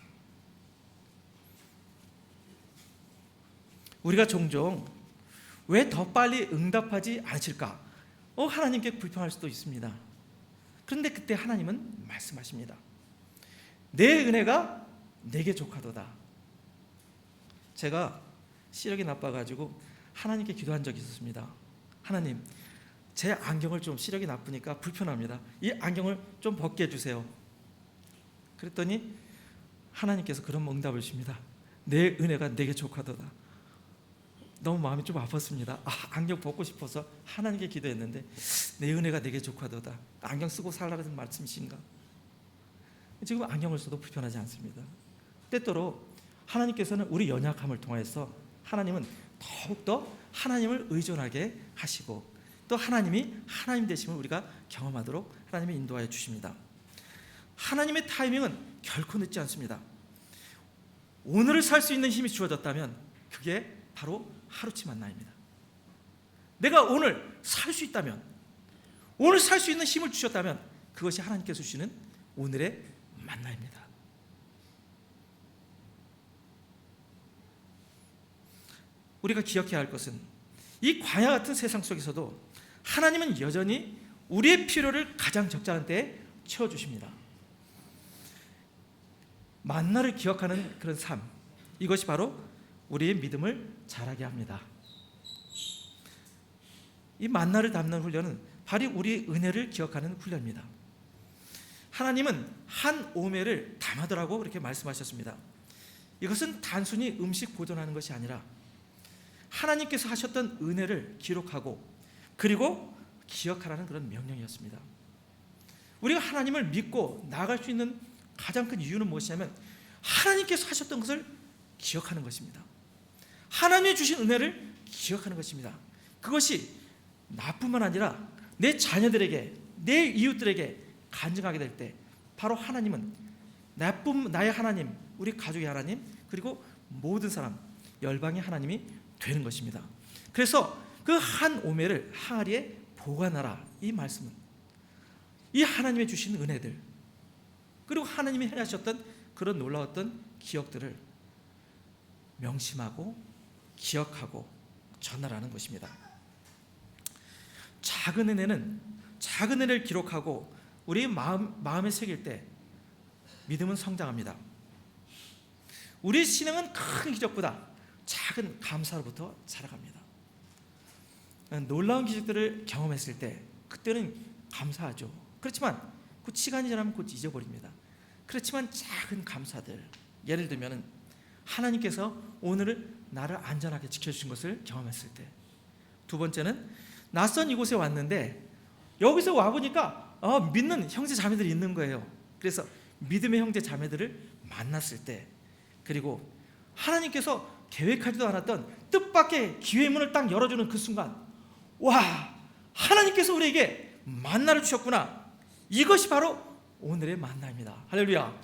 우리가 종종 왜 더 빨리 응답하지 않으실까? 하나님께 불평할 수도 있습니다. 그런데 그때 하나님은 말씀하십니다. 내 은혜가 내게 족하도다. 제가 시력이 나빠가지고 하나님께 기도한 적이 있었습니다. 하나님, 제 안경을 좀 시력이 나쁘니까 불편합니다. 이 안경을 좀 벗게 해주세요. 그랬더니 하나님께서 그런 응답을 주십니다. 내 은혜가 내게 족하도다. 너무 마음이 좀 아팠습니다. 안경 벗고 싶어서 하나님께 기도했는데 내 은혜가 내게 족하도다. 안경 쓰고 살라는 말씀이신가? 지금 안경을 써도 불편하지 않습니다. 때때로 하나님께서는 우리 연약함을 통해서 하나님은 더욱더 하나님을 의존하게 하시고 또 하나님이 하나님 되심을 우리가 경험하도록 하나님이 인도하여 주십니다. 하나님의 타이밍은 결코 늦지 않습니다. 오늘을 살 수 있는 힘이 주어졌다면 그게 바로 하루치 만나입니다. 내가 오늘 살 수 있다면, 오늘 살 수 있는 힘을 주셨다면 그것이 하나님께서 주시는 오늘의 만나입니다. 우리가 기억해야 할 것은 이 광야 같은 세상 속에서도 하나님은 여전히 우리의 필요를 가장 적절한 때에 채워주십니다. 만나를 기억하는 그런 삶, 이것이 바로 우리의 믿음을 자라게 합니다. 이 만나를 담는 훈련은 바로 우리의 은혜를 기억하는 훈련입니다. 하나님은 한 오멜을 담아두라고 그렇게 말씀하셨습니다. 이것은 단순히 음식 보존하는 것이 아니라 하나님께서 하셨던 은혜를 기록하고 그리고 기억하라는 그런 명령이었습니다. 우리가 하나님을 믿고 나아갈 수 있는 가장 큰 이유는 무엇이냐면 하나님께서 하셨던 것을 기억하는 것입니다. 하나님이 주신 은혜를 기억하는 것입니다. 그것이 나뿐만 아니라 내 자녀들에게, 내 이웃들에게 간증하게 될 때 바로 하나님은 나의 하나님, 우리 가족의 하나님, 그리고 모든 사람, 열방의 하나님이 되는 것입니다. 그래서 그 한 오멜을 항아리에 보관하라, 이 말씀은 이 하나님의 주신 은혜들 그리고 하나님이 행하셨던 그런 놀라웠던 기억들을 명심하고 기억하고 전하라는 것입니다. 작은 은혜를 기록하고 우리 마음에 새길 때 믿음은 성장합니다. 우리의 신앙은 큰 기적보다 작은 감사로부터 자라갑니다. 놀라운 기적들을 경험했을 때 그때는 감사하죠. 그렇지만 그 시간이 지나면 곧 잊어버립니다. 그렇지만 작은 감사들, 예를 들면 하나님께서 오늘을 나를 안전하게 지켜주신 것을 경험했을 때, 두 번째는 낯선 이곳에 왔는데 여기서 와보니까 믿는 형제 자매들이 있는 거예요. 그래서 믿음의 형제 자매들을 만났을 때, 그리고 하나님께서 계획하지도 않았던 뜻밖의 기회의 문을 딱 열어주는 그 순간, 와, 하나님께서 우리에게 만나를 주셨구나. 이것이 바로 오늘의 만나입니다. 할렐루야.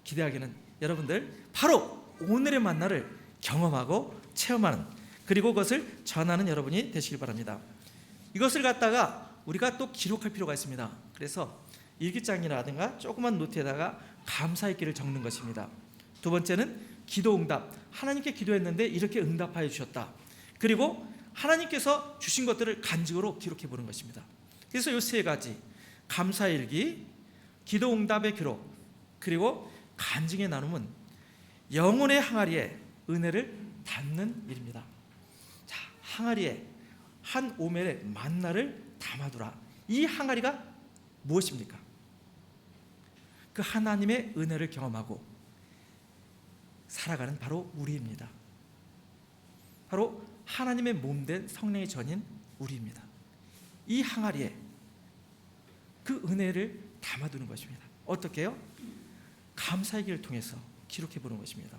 기대하기는 여러분들 바로 오늘의 만나를 경험하고 체험하는, 그리고 그것을 전하는 여러분이 되시길 바랍니다. 이것을 갖다가 우리가 또 기록할 필요가 있습니다. 그래서 일기장이라든가 조그만 노트에다가 감사의 길을 적는 것입니다. 두 번째는 기도 응답, 하나님께 기도했는데 이렇게 응답하여 주셨다. 그리고 하나님께서 주신 것들을 간증으로 기록해 보는 것입니다. 그래서 이 세 가지, 감사의 일기, 기도 응답의 기록, 그리고 간증의 나눔은 영혼의 항아리에 은혜를 담는 일입니다. 자, 항아리에 한 오멜의 만나를 담아두라. 이 항아리가 무엇입니까? 그 하나님의 은혜를 경험하고 살아가는 바로 우리입니다. 바로 하나님의 몸된 성령의 전인 우리입니다. 이 항아리에 그 은혜를 담아두는 것입니다. 어떻게 해요? 감사의 길을 통해서 기록해 보는 것입니다.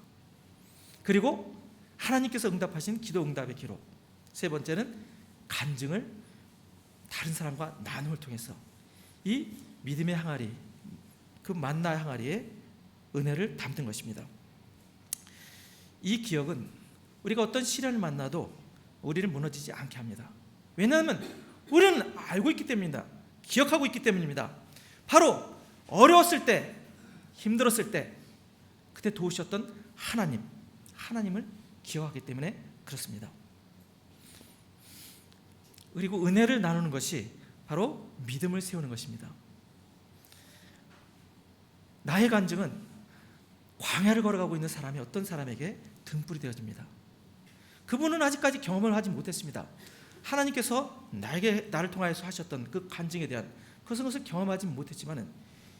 그리고 하나님께서 응답하신 기도 응답의 기록. 세 번째는 간증을 다른 사람과 나눔을 통해서 이 믿음의 항아리, 그 만나의 항아리에 은혜를 담는 것입니다. 이 기억은 우리가 어떤 시련을 만나도 우리를 무너지지 않게 합니다. 왜냐하면 우리는 알고 있기 때문입니다. 기억하고 있기 때문입니다. 바로 어려웠을 때, 힘들었을 때 그때 도우셨던 하나님을 기억하기 때문에 그렇습니다. 그리고 은혜를 나누는 것이 바로 믿음을 세우는 것입니다. 나의 간증은 광야를 걸어가고 있는 사람이 어떤 사람에게 등불이 되어집니다. 그분은 아직까지 경험을 하지 못했습니다. 하나님께서 나를 통하여서 하셨던 그 간증에 대한 그것을 경험하지 못했지만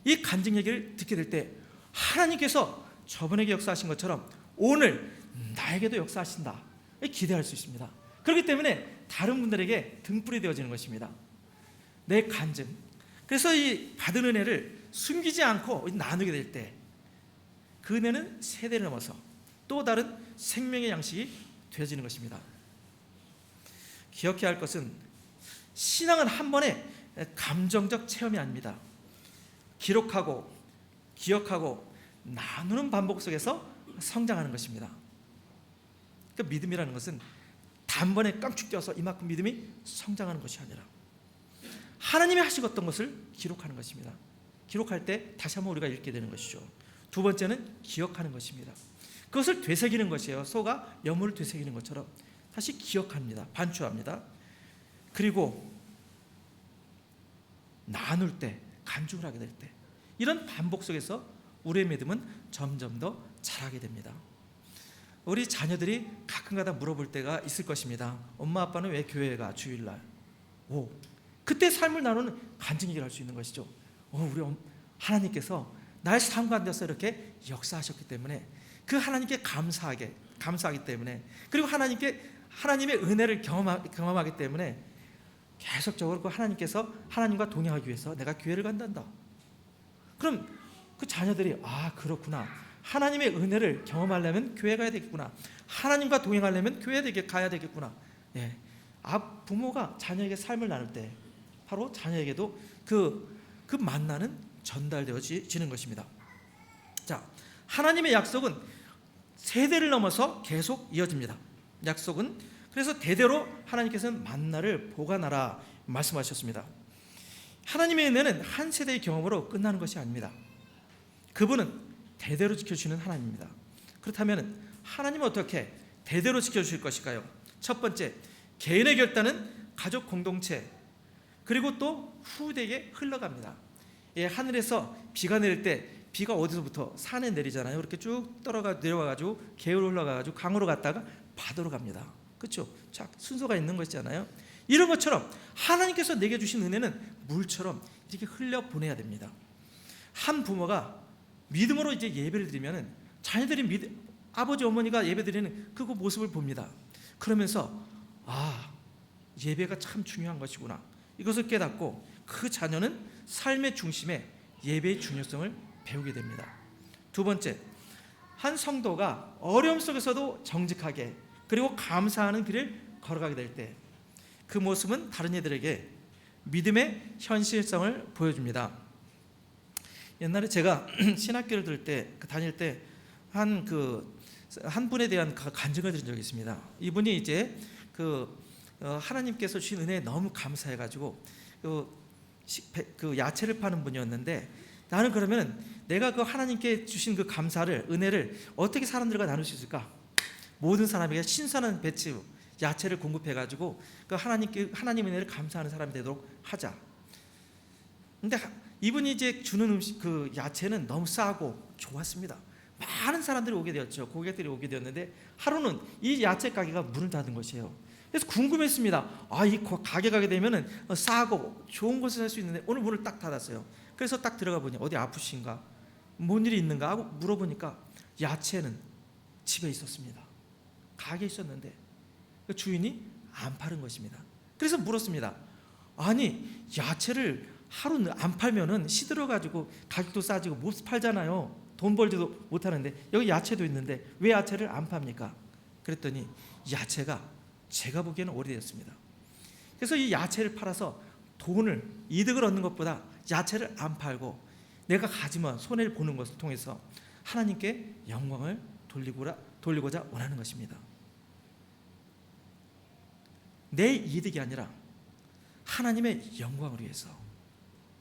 이 간증 얘기를 듣게 될 때 하나님께서 저번에게 역사하신 것처럼 오늘 나에게도 역사하신다 기대할 수 있습니다. 그렇기 때문에 다른 분들에게 등불이 되어지는 것입니다. 내 간증. 그래서 이 받은 은혜를 숨기지 않고 나누게 될 때 그 은혜는 세대를 넘어서 또 다른 생명의 양식이 되어지는 것입니다. 기억해야 할 것은 신앙은 한 번의 감정적 체험이 아닙니다. 기록하고 기억하고 나누는 반복 속에서 성장하는 것입니다. 그러니까 믿음이라는 것은 단번에 깡축 뛰어서 이만큼 믿음이 성장하는 것이 아니라 하나님이 하시었던 것을 기록하는 것입니다. 기록할 때 다시 한번 우리가 읽게 되는 것이죠. 두 번째는 기억하는 것입니다. 그것을 되새기는 것이에요. 소가 여물을 되새기는 것처럼 다시 기억합니다. 반추합니다. 그리고 나눌 때, 간증을 하게 될 때 이런 반복 속에서 우리의 믿음은 점점 더 자라게 됩니다. 우리 자녀들이 가끔가다 물어볼 때가 있을 것입니다. 엄마 아빠는 왜 교회에 가 주일날? 그때 삶을 나누는 간증 얘기를 할 수 있는 것이죠. 우리 하나님께서 날 삶 가운데서 이렇게 역사하셨기 때문에 그 하나님께 감사하기 때문에 그리고 하나님의 은혜를 경험하기 때문에 계속적으로 그 하나님과 동행하기 위해서 내가 교회를 간단다. 그럼 그 자녀들이 그렇구나. 하나님의 은혜를 경험하려면 교회 가야 되겠구나. 하나님과 동행하려면 교회에 가야 되겠구나. 부모가 자녀에게 삶을 나눌 때 바로 자녀에게도 그 만나는 전달되어지는 것입니다. 자, 하나님의 약속은 세대를 넘어서 계속 이어집니다. 약속은 그래서 대대로 하나님께서는 만나를 보관하라 말씀하셨습니다. 하나님의 은혜는 한 세대의 경험으로 끝나는 것이 아닙니다. 그분은 대대로 지켜주시는 하나님입니다. 그렇다면 하나님은 어떻게 대대로 지켜주실 것일까요? 첫 번째, 개인의 결단은 가족 공동체 그리고 또 후대에게 흘러갑니다. 하늘에서 비가 내릴 때 비가 어디서부터 산에 내리잖아요. 이렇게 쭉 내려와가지고 개울로 흘러가가지고 강으로 갔다가 바다로 갑니다. 그렇죠? 순서가 있는 것이잖아요. 이런 것처럼 하나님께서 내게 주신 은혜는 물처럼 이렇게 흘려 보내야 됩니다. 한 부모가 믿음으로 이제 예배를 드리면 자녀들이 아버지 어머니가 예배 드리는 그 모습을 봅니다. 그러면서 예배가 참 중요한 것이구나. 이것을 깨닫고 그 자녀는 삶의 중심에 예배의 중요성을 배우게 됩니다. 두 번째, 한 성도가 어려움 속에서도 정직하게 그리고 감사하는 길을 걸어가게 될 때 그 모습은 다른 이들에게 믿음의 현실성을 보여줍니다. 옛날에 제가 신학교를 다닐 때 한 분에 대한 간증을 드린 적이 있습니다. 이분이 이제 하나님께서 주신 은혜에 너무 감사해가지고 그 야채를 파는 분이었는데 나는 그러면 내가 그 하나님께 주신 그 감사를 은혜를 어떻게 사람들과 나눌 수 있을까? 모든 사람에게 신선한 배추 야채를 공급해가지고 그 하나님 은혜를 감사하는 사람이 되도록 하자. 근데 이분이 이제 주는 그 야채는 너무 싸고 좋았습니다. 많은 사람들이 오게 되었죠. 고객들이 오게 되었는데 하루는 이 야채 가게가 문을 닫은 것이에요. 그래서 궁금했습니다. 이 가게 가게 되면은 싸고 좋은 곳을 살 수 있는데 오늘 문을 딱 닫았어요. 그래서 딱 들어가 보니 어디 아프신가? 뭔 일이 있는가 하고 물어보니까 야채는 집에 있었습니다. 가게에 있었는데 주인이 안 파는 것입니다. 그래서 물었습니다. 아니 야채를 하루 안 팔면은 시들어가지고 가격도 싸지고 못 팔잖아요. 돈 벌지도 못하는데 여기 야채도 있는데 왜 야채를 안 팝니까? 그랬더니 야채가 제가 보기에는 오래됐습니다. 그래서 이 야채를 팔아서 이득을 얻는 것보다 야채를 안 팔고 내가 가지만 손해를 보는 것을 통해서 하나님께 영광을 돌리고자 원하는 것입니다. 내 이득이 아니라 하나님의 영광을 위해서.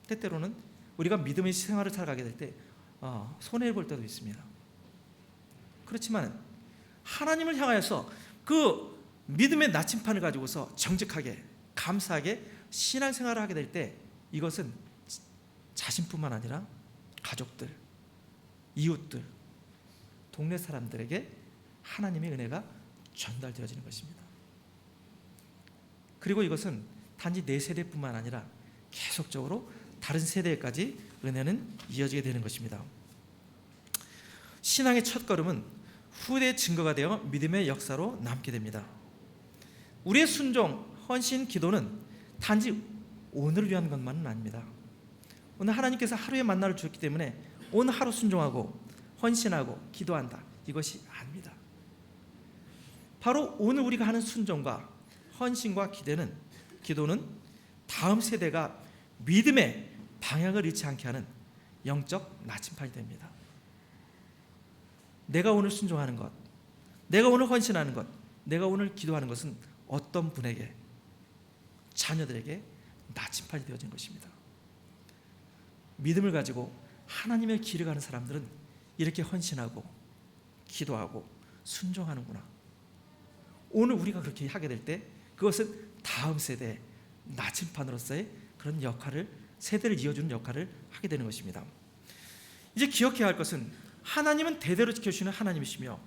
때때로는 우리가 믿음의 생활을 살아가게 될 때 손해를 볼 때도 있습니다. 그렇지만 하나님을 향하여서 그 믿음의 나침판을 가지고서 정직하게 감사하게 신앙생활을 하게 될 때 이것은 자신뿐만 아니라 가족들, 이웃들, 동네 사람들에게 하나님의 은혜가 전달되어지는 것입니다. 그리고 이것은 단지 내 세대뿐만 아니라 계속적으로 다른 세대까지 은혜는 이어지게 되는 것입니다. 신앙의 첫걸음은 후대의 증거가 되어 믿음의 역사로 남게 됩니다. 우리의 순종, 헌신, 기도는 단지 오늘을 위한 것만은 아닙니다. 오늘 하나님께서 하루의 만나를 주었기 때문에 오늘 하루 순종하고 헌신하고 기도한다, 이것이 아닙니다. 바로 오늘 우리가 하는 순종과 헌신과 기도는 다음 세대가 믿음의 방향을 잃지 않게 하는 영적 나침판이 됩니다. 내가 오늘 순종하는 것, 내가 오늘 헌신하는 것, 내가 오늘 기도하는 것은 어떤 분에게, 자녀들에게 나침판이 되어진 것입니다. 믿음을 가지고 하나님의 길을 가는 사람들은 이렇게 헌신하고 기도하고 순종하는구나. 오늘 우리가 그렇게 하게 될 때 그것은 다음 세대의 나침판으로서의 그런 역할을, 세대를 이어주는 역할을 하게 되는 것입니다. 이제 기억해야 할 것은 하나님은 대대로 지켜주시는 하나님이시며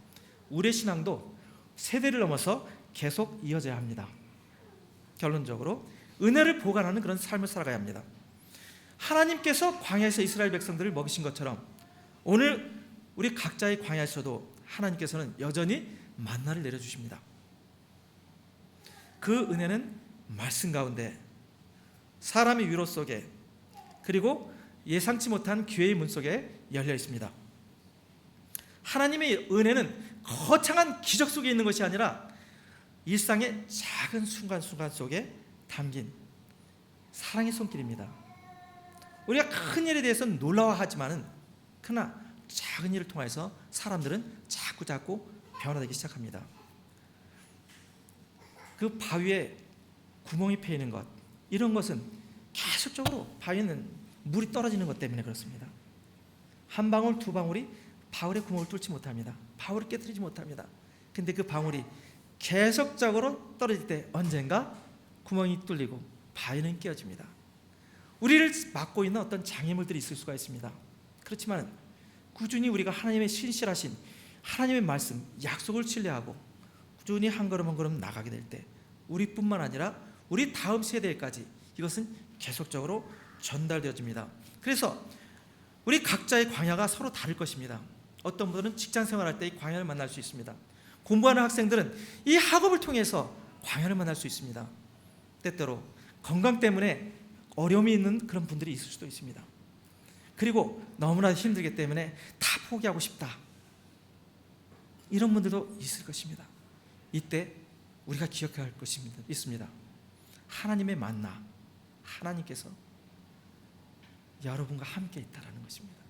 우리의 신앙도 세대를 넘어서 계속 이어져야 합니다. 결론적으로 은혜를 보관하는 그런 삶을 살아가야 합니다. 하나님께서 광야에서 이스라엘 백성들을 먹이신 것처럼 오늘 우리 각자의 광야에서도 하나님께서는 여전히 만나를 내려주십니다. 그 은혜는 말씀 가운데, 사람의 위로 속에, 그리고 예상치 못한 기회의 문 속에 열려 있습니다. 하나님의 은혜는 거창한 기적 속에 있는 것이 아니라 일상의 작은 순간순간 속에 담긴 사랑의 손길입니다. 우리가 큰 일에 대해서는 놀라워하지만은 그러나 작은 일을 통해서 사람들은 자꾸 변화되기 시작합니다. 그 바위에 구멍이 패이는 것, 이런 것은 계속적으로 바위는 물이 떨어지는 것 때문에 그렇습니다. 한 방울 두 방울이 바울의 구멍을 뚫지 못합니다. 바울을 깨뜨리지 못합니다. 근데 그 방울이 계속적으로 떨어질 때 언젠가 구멍이 뚫리고 바위는 깨어집니다. 우리를 막고 있는 어떤 장애물들이 있을 수가 있습니다. 그렇지만 꾸준히 우리가 하나님의 신실하신 하나님의 말씀, 약속을 신뢰하고 꾸준히 한 걸음 한 걸음 나가게 될 때 우리뿐만 아니라 우리 다음 세대까지 이것은 계속적으로 전달되어집니다. 그래서 우리 각자의 광야가 서로 다를 것입니다. 어떤 분들은 직장 생활할 때 이 광야를 만날 수 있습니다. 공부하는 학생들은 이 학업을 통해서 광야를 만날 수 있습니다. 때때로 건강 때문에 어려움이 있는 그런 분들이 있을 수도 있습니다. 그리고 너무나 힘들기 때문에 다 포기하고 싶다, 이런 분들도 있을 것입니다. 이때 우리가 기억해야 할 것이 있습니다. 하나님의 만나, 하나님께서 여러분과 함께 있다라는 것입니다.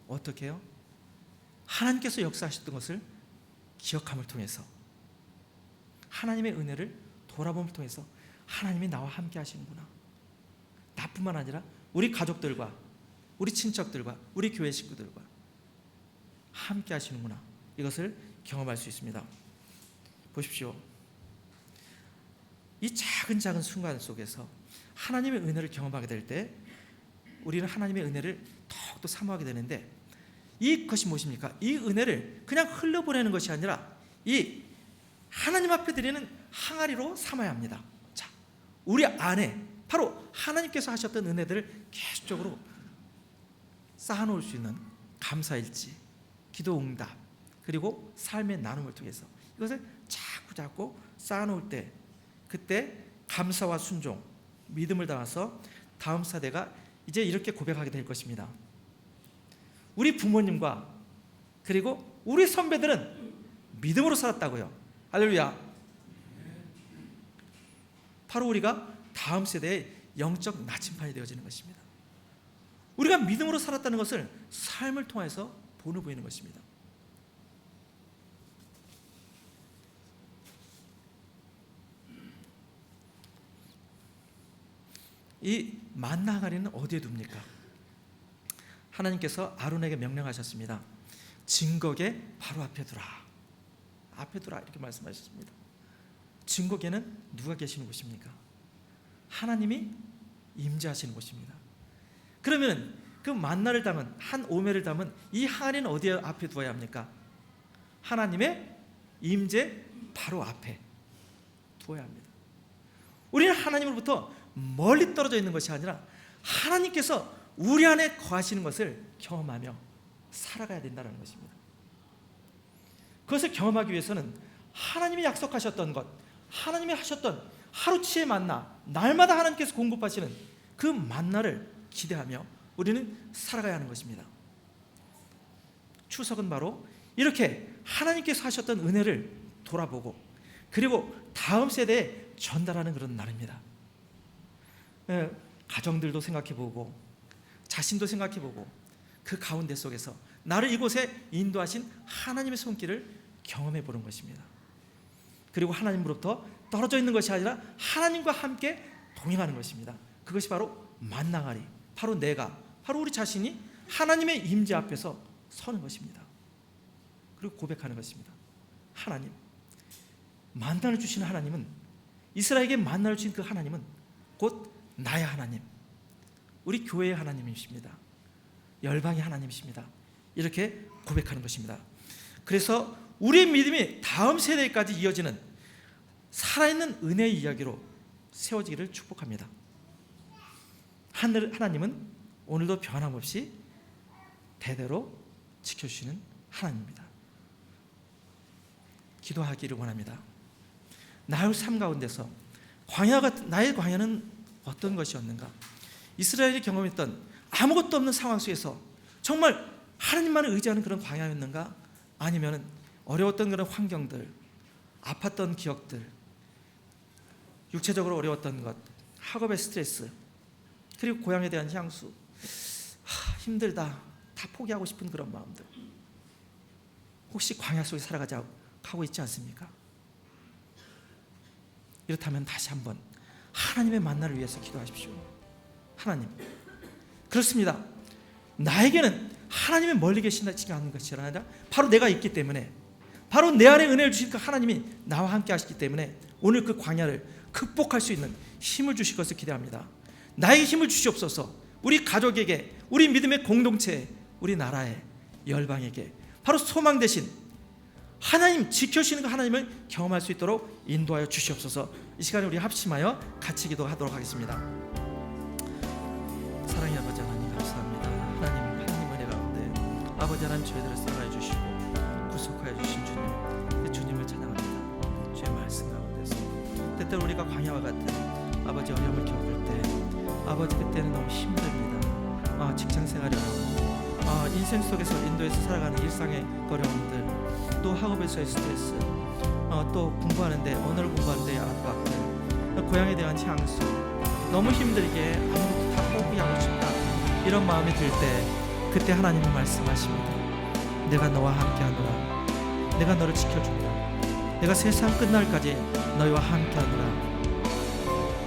어떻게 해요? 하나님께서 역사하셨던 것을 기억함을 통해서, 하나님의 은혜를 돌아봄을 통해서 하나님이 나와 함께 하시는구나. 나뿐만 아니라 우리 가족들과 우리 친척들과 우리 교회 식구들과 함께 하시는구나. 이것을 경험할 수 있습니다. 보십시오. 이 작은 순간 속에서 하나님의 은혜를 경험하게 될 때 우리는 하나님의 은혜를 더욱더 사모하게 되는데, 이것이 무엇입니까? 이 은혜를 그냥 흘려보내는 것이 아니라 이 하나님 앞에 드리는 항아리로 삼아야 합니다. 자, 우리 안에 바로 하나님께서 하셨던 은혜들을 계속적으로 쌓아놓을 수 있는 감사일지, 기도 응답, 그리고 삶의 나눔을 통해서 이것을 자꾸 쌓아놓을 때, 그때 감사와 순종, 믿음을 담아서 다음 세대가 이제 이렇게 고백하게 될 것입니다. 우리 부모님과 그리고 우리 선배들은 믿음으로 살았다고요. 할렐루야. 바로 우리가 다음 세대의 영적 나침판이 되어지는 것입니다. 우리가 믿음으로 살았다는 것을 삶을 통해서 보이는 것입니다. 이 만나 항아리는 어디에 둡니까? 하나님께서 아론에게 명령하셨습니다. 증거계 바로 앞에 두라. 앞에 두라 이렇게 말씀하셨습니다. 증거계는 누가 계시는 곳입니까? 하나님이 임재하시는 곳입니다. 그러면 그 만나를 담은 한 오멜을 담은 이 항아리는 어디에 앞에 두어야 합니까? 하나님의 임재 바로 앞에 두어야 합니다. 우리는 하나님으로부터 멀리 떨어져 있는 것이 아니라 하나님께서 우리 안에 거하시는 것을 경험하며 살아가야 된다는 것입니다. 그것을 경험하기 위해서는 하나님이 약속하셨던 것, 하나님이 하셨던 하루치의 만나, 날마다 하나님께서 공급하시는 그 만나를 기대하며 우리는 살아가야 하는 것입니다. 추석은 바로 이렇게 하나님께서 하셨던 은혜를 돌아보고 그리고 다음 세대에 전달하는 그런 날입니다. 가정들도 생각해보고 자신도 생각해보고 그 가운데 속에서 나를 이곳에 인도하신 하나님의 손길을 경험해보는 것입니다. 그리고 하나님으로부터 떨어져 있는 것이 아니라 하나님과 함께 동행하는 것입니다. 그것이 바로 만나가리, 바로 내가, 바로 우리 자신이 하나님의 임재 앞에서 서는 것입니다. 그리고 고백하는 것입니다. 하나님, 만나를 주시는 하나님은, 이스라엘에게 만나를 주신 그 하나님은 곧 나의 하나님, 우리 교회의 하나님이십니다. 열방의 하나님이십니다. 이렇게 고백하는 것입니다. 그래서 우리의 믿음이 다음 세대까지 이어지는 살아있는 은혜의 이야기로 세워지기를 축복합니다. 하나님은 오늘도 변함없이 대대로 지켜주시는 하나님입니다. 기도하기를 원합니다. 나의 삶 가운데서 나의 광야는 어떤 것이었는가? 이스라엘이 경험했던 아무것도 없는 상황 속에서 정말 하나님만을 의지하는 그런 광야였는가? 아니면 어려웠던 그런 환경들, 아팠던 기억들, 육체적으로 어려웠던 것, 학업의 스트레스, 그리고 고향에 대한 향수, 힘들다, 다 포기하고 싶은 그런 마음들, 혹시 광야 속에 살아가고 있지 않습니까? 이렇다면 다시 한번 하나님의 만나를 위해서 기도하십시오. 하나님, 그렇습니다. 나에게는 하나님이 멀리 계시지 않은 것이 아니라 바로 내가 있기 때문에, 바로 내 안에 은혜를 주신 그 하나님이 나와 함께 하시기 때문에 오늘 그 광야를 극복할 수 있는 힘을 주실 것을 기대합니다. 나에게 힘을 주시옵소서. 우리 가족에게, 우리 믿음의 공동체에, 우리 나라에, 열방에게 바로 소망 대신 하나님, 지켜주시는 그 하나님을 경험할 수 있도록 인도하여 주시옵소서. 이 시간에 우리 합심하여 같이 기도하도록 하겠습니다. 사랑의 아버지 하나님, 감사합니다. 하나님 은혜 가운데 아버지 하나님, 저희들을 사랑해 주시고 구속하여 주신 주님, 주님을 찬양합니다. 주의 말씀 가운데서 때때로 우리가 광야와 같은 아버지 어려움을 겪을 때, 아버지 그때는 너무 힘듭니다. 직장생활이 어려워, 인생 속에서 인도에서 살아가는 일상의 어려움들, 또 학업에서의 스트레스, 또 공부하는데, 언어를 공부하는데 압박들, 고향에 대한 향수, 너무 힘들게 아무것도 다 포기하고 싶다, 이런 마음이 들 때 그때 하나님이 말씀하십니다. 내가 너와 함께하노라. 내가 너를 지켜준다. 내가 세상 끝날까지 너희와 함께하노라.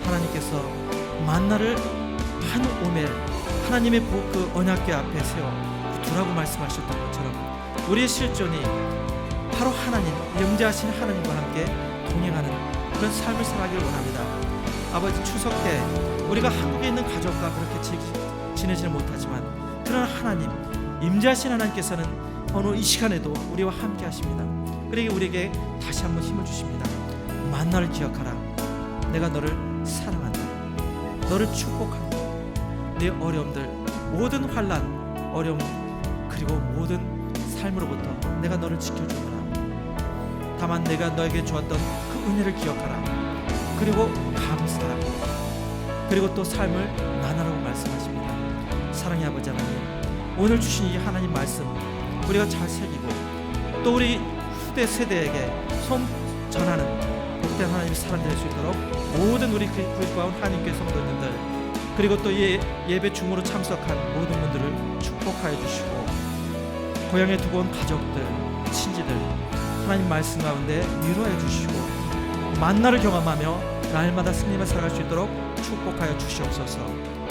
하나님께서 만나를 한 오멜 하나님의 그 언약궤 앞에 세워 두라고 말씀하셨던 것처럼 우리의 실존이 바로 하나님, 영재하신 하나님과 함께 동행하는 그런 삶을 살아가기를 원합니다. 아버지, 추석 때 우리가 한국에 있는 가족과 그렇게 지내지는 못하지만 그러나 하나님, 임재하신 하나님께서는 어느 이 시간에도 우리와 함께 하십니다. 그러기에 우리에게 다시 한번 힘을 주십니다. 만나를 기억하라. 내가 너를 사랑한다. 너를 축복한다. 내 어려움들, 모든 환난, 어려움, 그리고 모든 삶으로부터 내가 너를 지켜주노라. 다만 내가 너에게 주었던 그 은혜를 기억하라. 그리고 감사하고, 그리고 또 삶을 나누라고 말씀하십니다. 사랑의 아버지 하나님, 오늘 주신 이 하나님 말씀 우리가 잘 새기고 또 우리 후대 세대에게 전하는 복된 하나님의 사람 될 수 있도록 모든 우리 구입과온 하나님께 성도님들, 그리고 또 예배 중으로 참석한 모든 분들을 축복하여 주시고, 고향에 두고 온 가족들, 친지들 하나님 말씀 가운데 위로해 주시고, 만나를 경험하며 날마다 승리만 살아갈 수 있도록 축복하여 주시옵소서.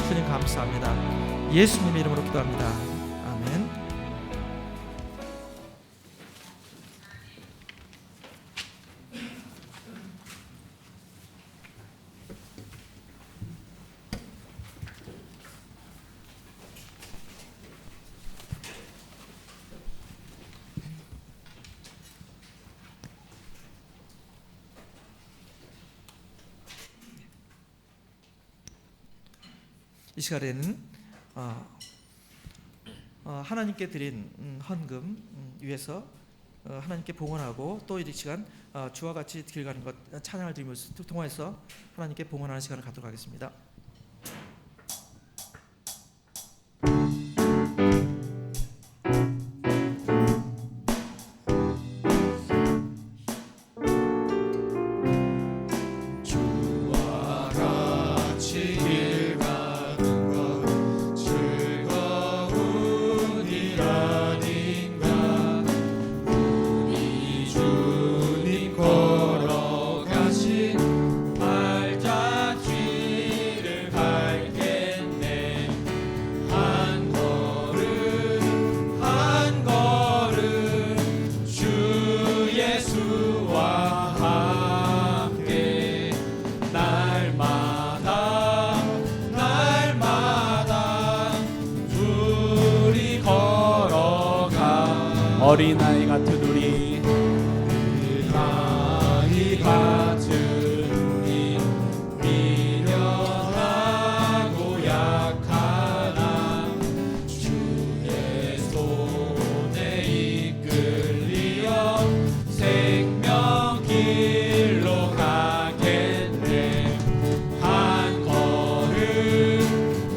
주님 감사합니다. 예수님의 이름으로 기도합니다. 아멘. 이 시간에는 하나님께 드린 헌금 위해서 하나님께 봉헌하고 또 이 시간 주와 같이 길 가는 것 찬양을 드리면서 통해서 하나님께 봉헌하는 시간을 갖도록 하겠습니다. 어린아이 같은 우리 어린아이 같은 우리 미련하고 약하나 주의 손에 이끌리어 생명길로 가겠네. 한 걸음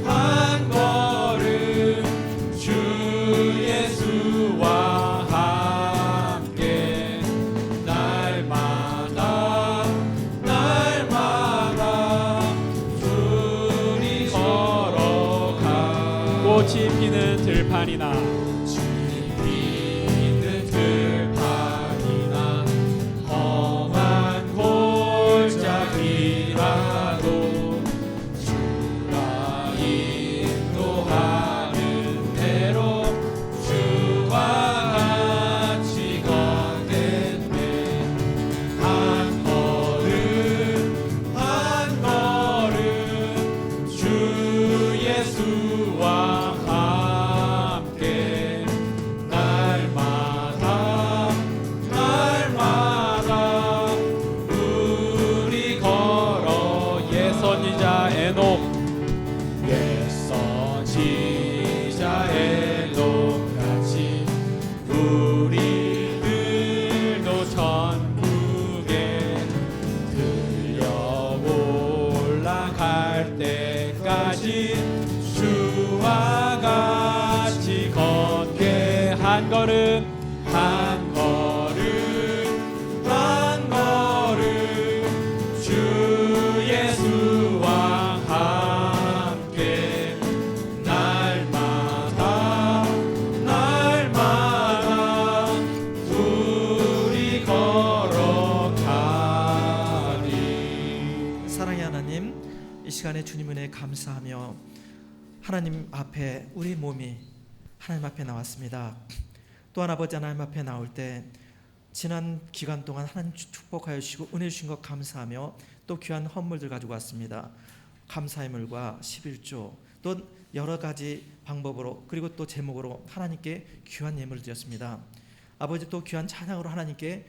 한 걸음 주 예수와 꽃이 피는 들판이나 험한 골짜기라도 주가 인도하는 대로 주와 같이 걷겠네. 한 걸음 한 걸음 주 예수와 예선지자 에녹같이 우리들도 천국에 들려 올라갈 때까지 주와 같이 걷게. 한 걸음 한 걸음 한 걸음 주 예수와 이 시간에 주님 은혜에 감사하며 하나님 앞에 우리 몸이 하나님 앞에 나왔습니다. 또한 아버지 하나님 앞에 나올 때 지난 기간 동안 하나님 축복하여 주시고 은혜 주신 것 감사하며 또 귀한 헌물들 가지고 왔습니다. 감사의 물과 11조 또 여러 가지 방법으로 그리고 또 제목으로 하나님께 귀한 예물을 드렸습니다. 아버지 또 귀한 찬양으로 하나님께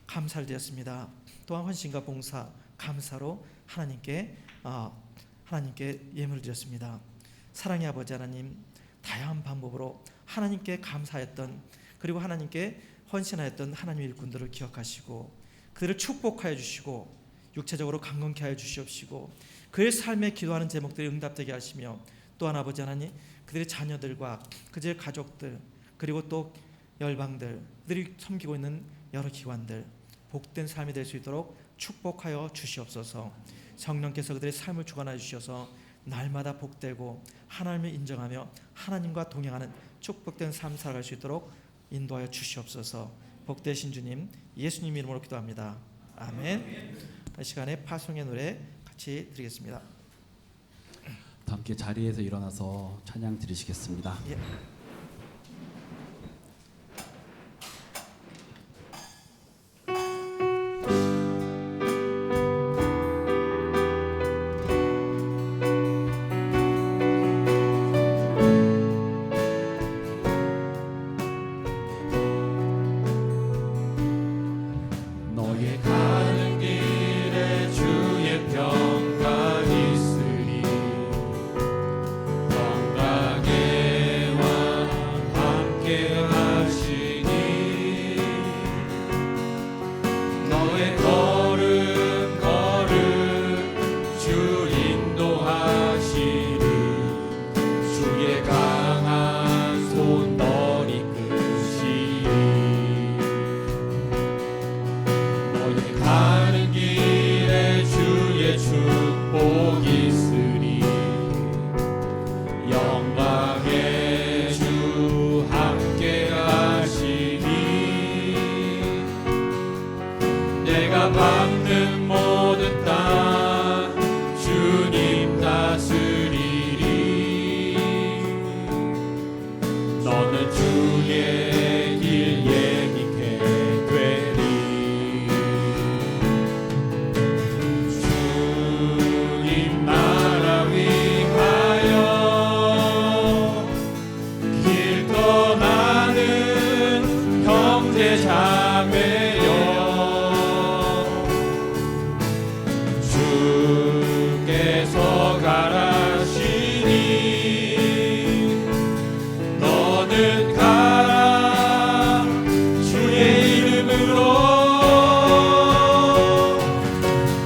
감사를 드렸습니다. 또한 헌신과 봉사 감사로 하나님께 예물을 드렸습니다. 사랑의 아버지 하나님, 다양한 방법으로 하나님께 감사했던 그리고 하나님께 헌신하였던 하나님의 일꾼들을 기억하시고 그들을 축복하여 주시고 육체적으로 강건케 하여 주시옵시고 그의 삶에 기도하는 제목들이 응답되게 하시며 또한 아버지 하나님 그들의 자녀들과 그들의 가족들 그리고 또 열방들 그들이 섬기고 있는 여러 기관들 복된 삶이 될 수 있도록 축복하여 주시옵소서. 성령께서 그들의 삶을 주관하여 주셔서 날마다 복되고 하나님을 인정하며 하나님과 동행하는 축복된 삶 살아갈 수 있도록 인도하여 주시옵소서. 복되신 주님 예수님 이름으로 기도합니다. 아멘. 이 시간에 파송의 노래 같이 드리겠습니다. 다 함께 자리에서 일어나서 찬양 드리시겠습니다. 예. 너의 가는 길에 주의 평강 있으리 건강에와 함께 하시니 너의 걸음 걸음 주 인도하시니 주의 강한 손 너희 끄시니 너의 가는 길에 주의 축복 있으리 영광의 주 함께 하시니 내가 밟는 모든 땅 주님 다스리리 너는 주의 길 예비케 되리 주님 나라 위하여 길 떠나는 형제 자매여 주께서 가라시니 너는 가라 주의 이름으로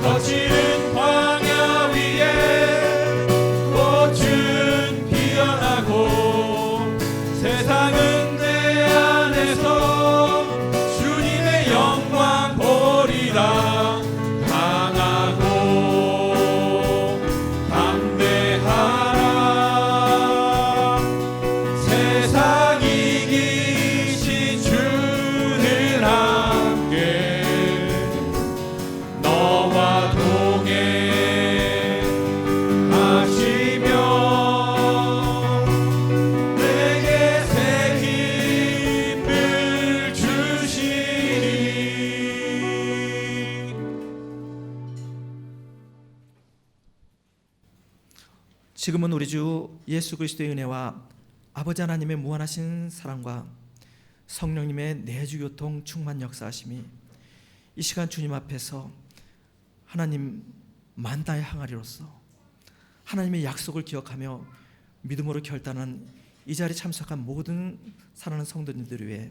거칠은 광야 위에 꽃은 피어나고 세상은 내 안에서 주님의 영광 보리라 강하고 담대하라 세상 이기신 주는 함께 너와 동행하시며 내게 새 힘을 주시니 지금은 우리 주 예수 그리스도의 은혜와 아버지 하나님의 무한하신 사랑과 성령님의 내주교통 충만 역사하심이 이 시간 주님 앞에서 하나님 만다의 항아리로서 하나님의 약속을 기억하며 믿음으로 결단한 이 자리에 참석한 모든 사랑하는 성도님들 위해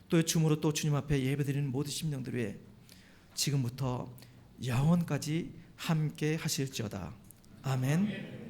또 주무로 또 주님 앞에 예배드리는 모든 심령들 위해 지금부터 영원까지 함께 하실지어다. 아멘.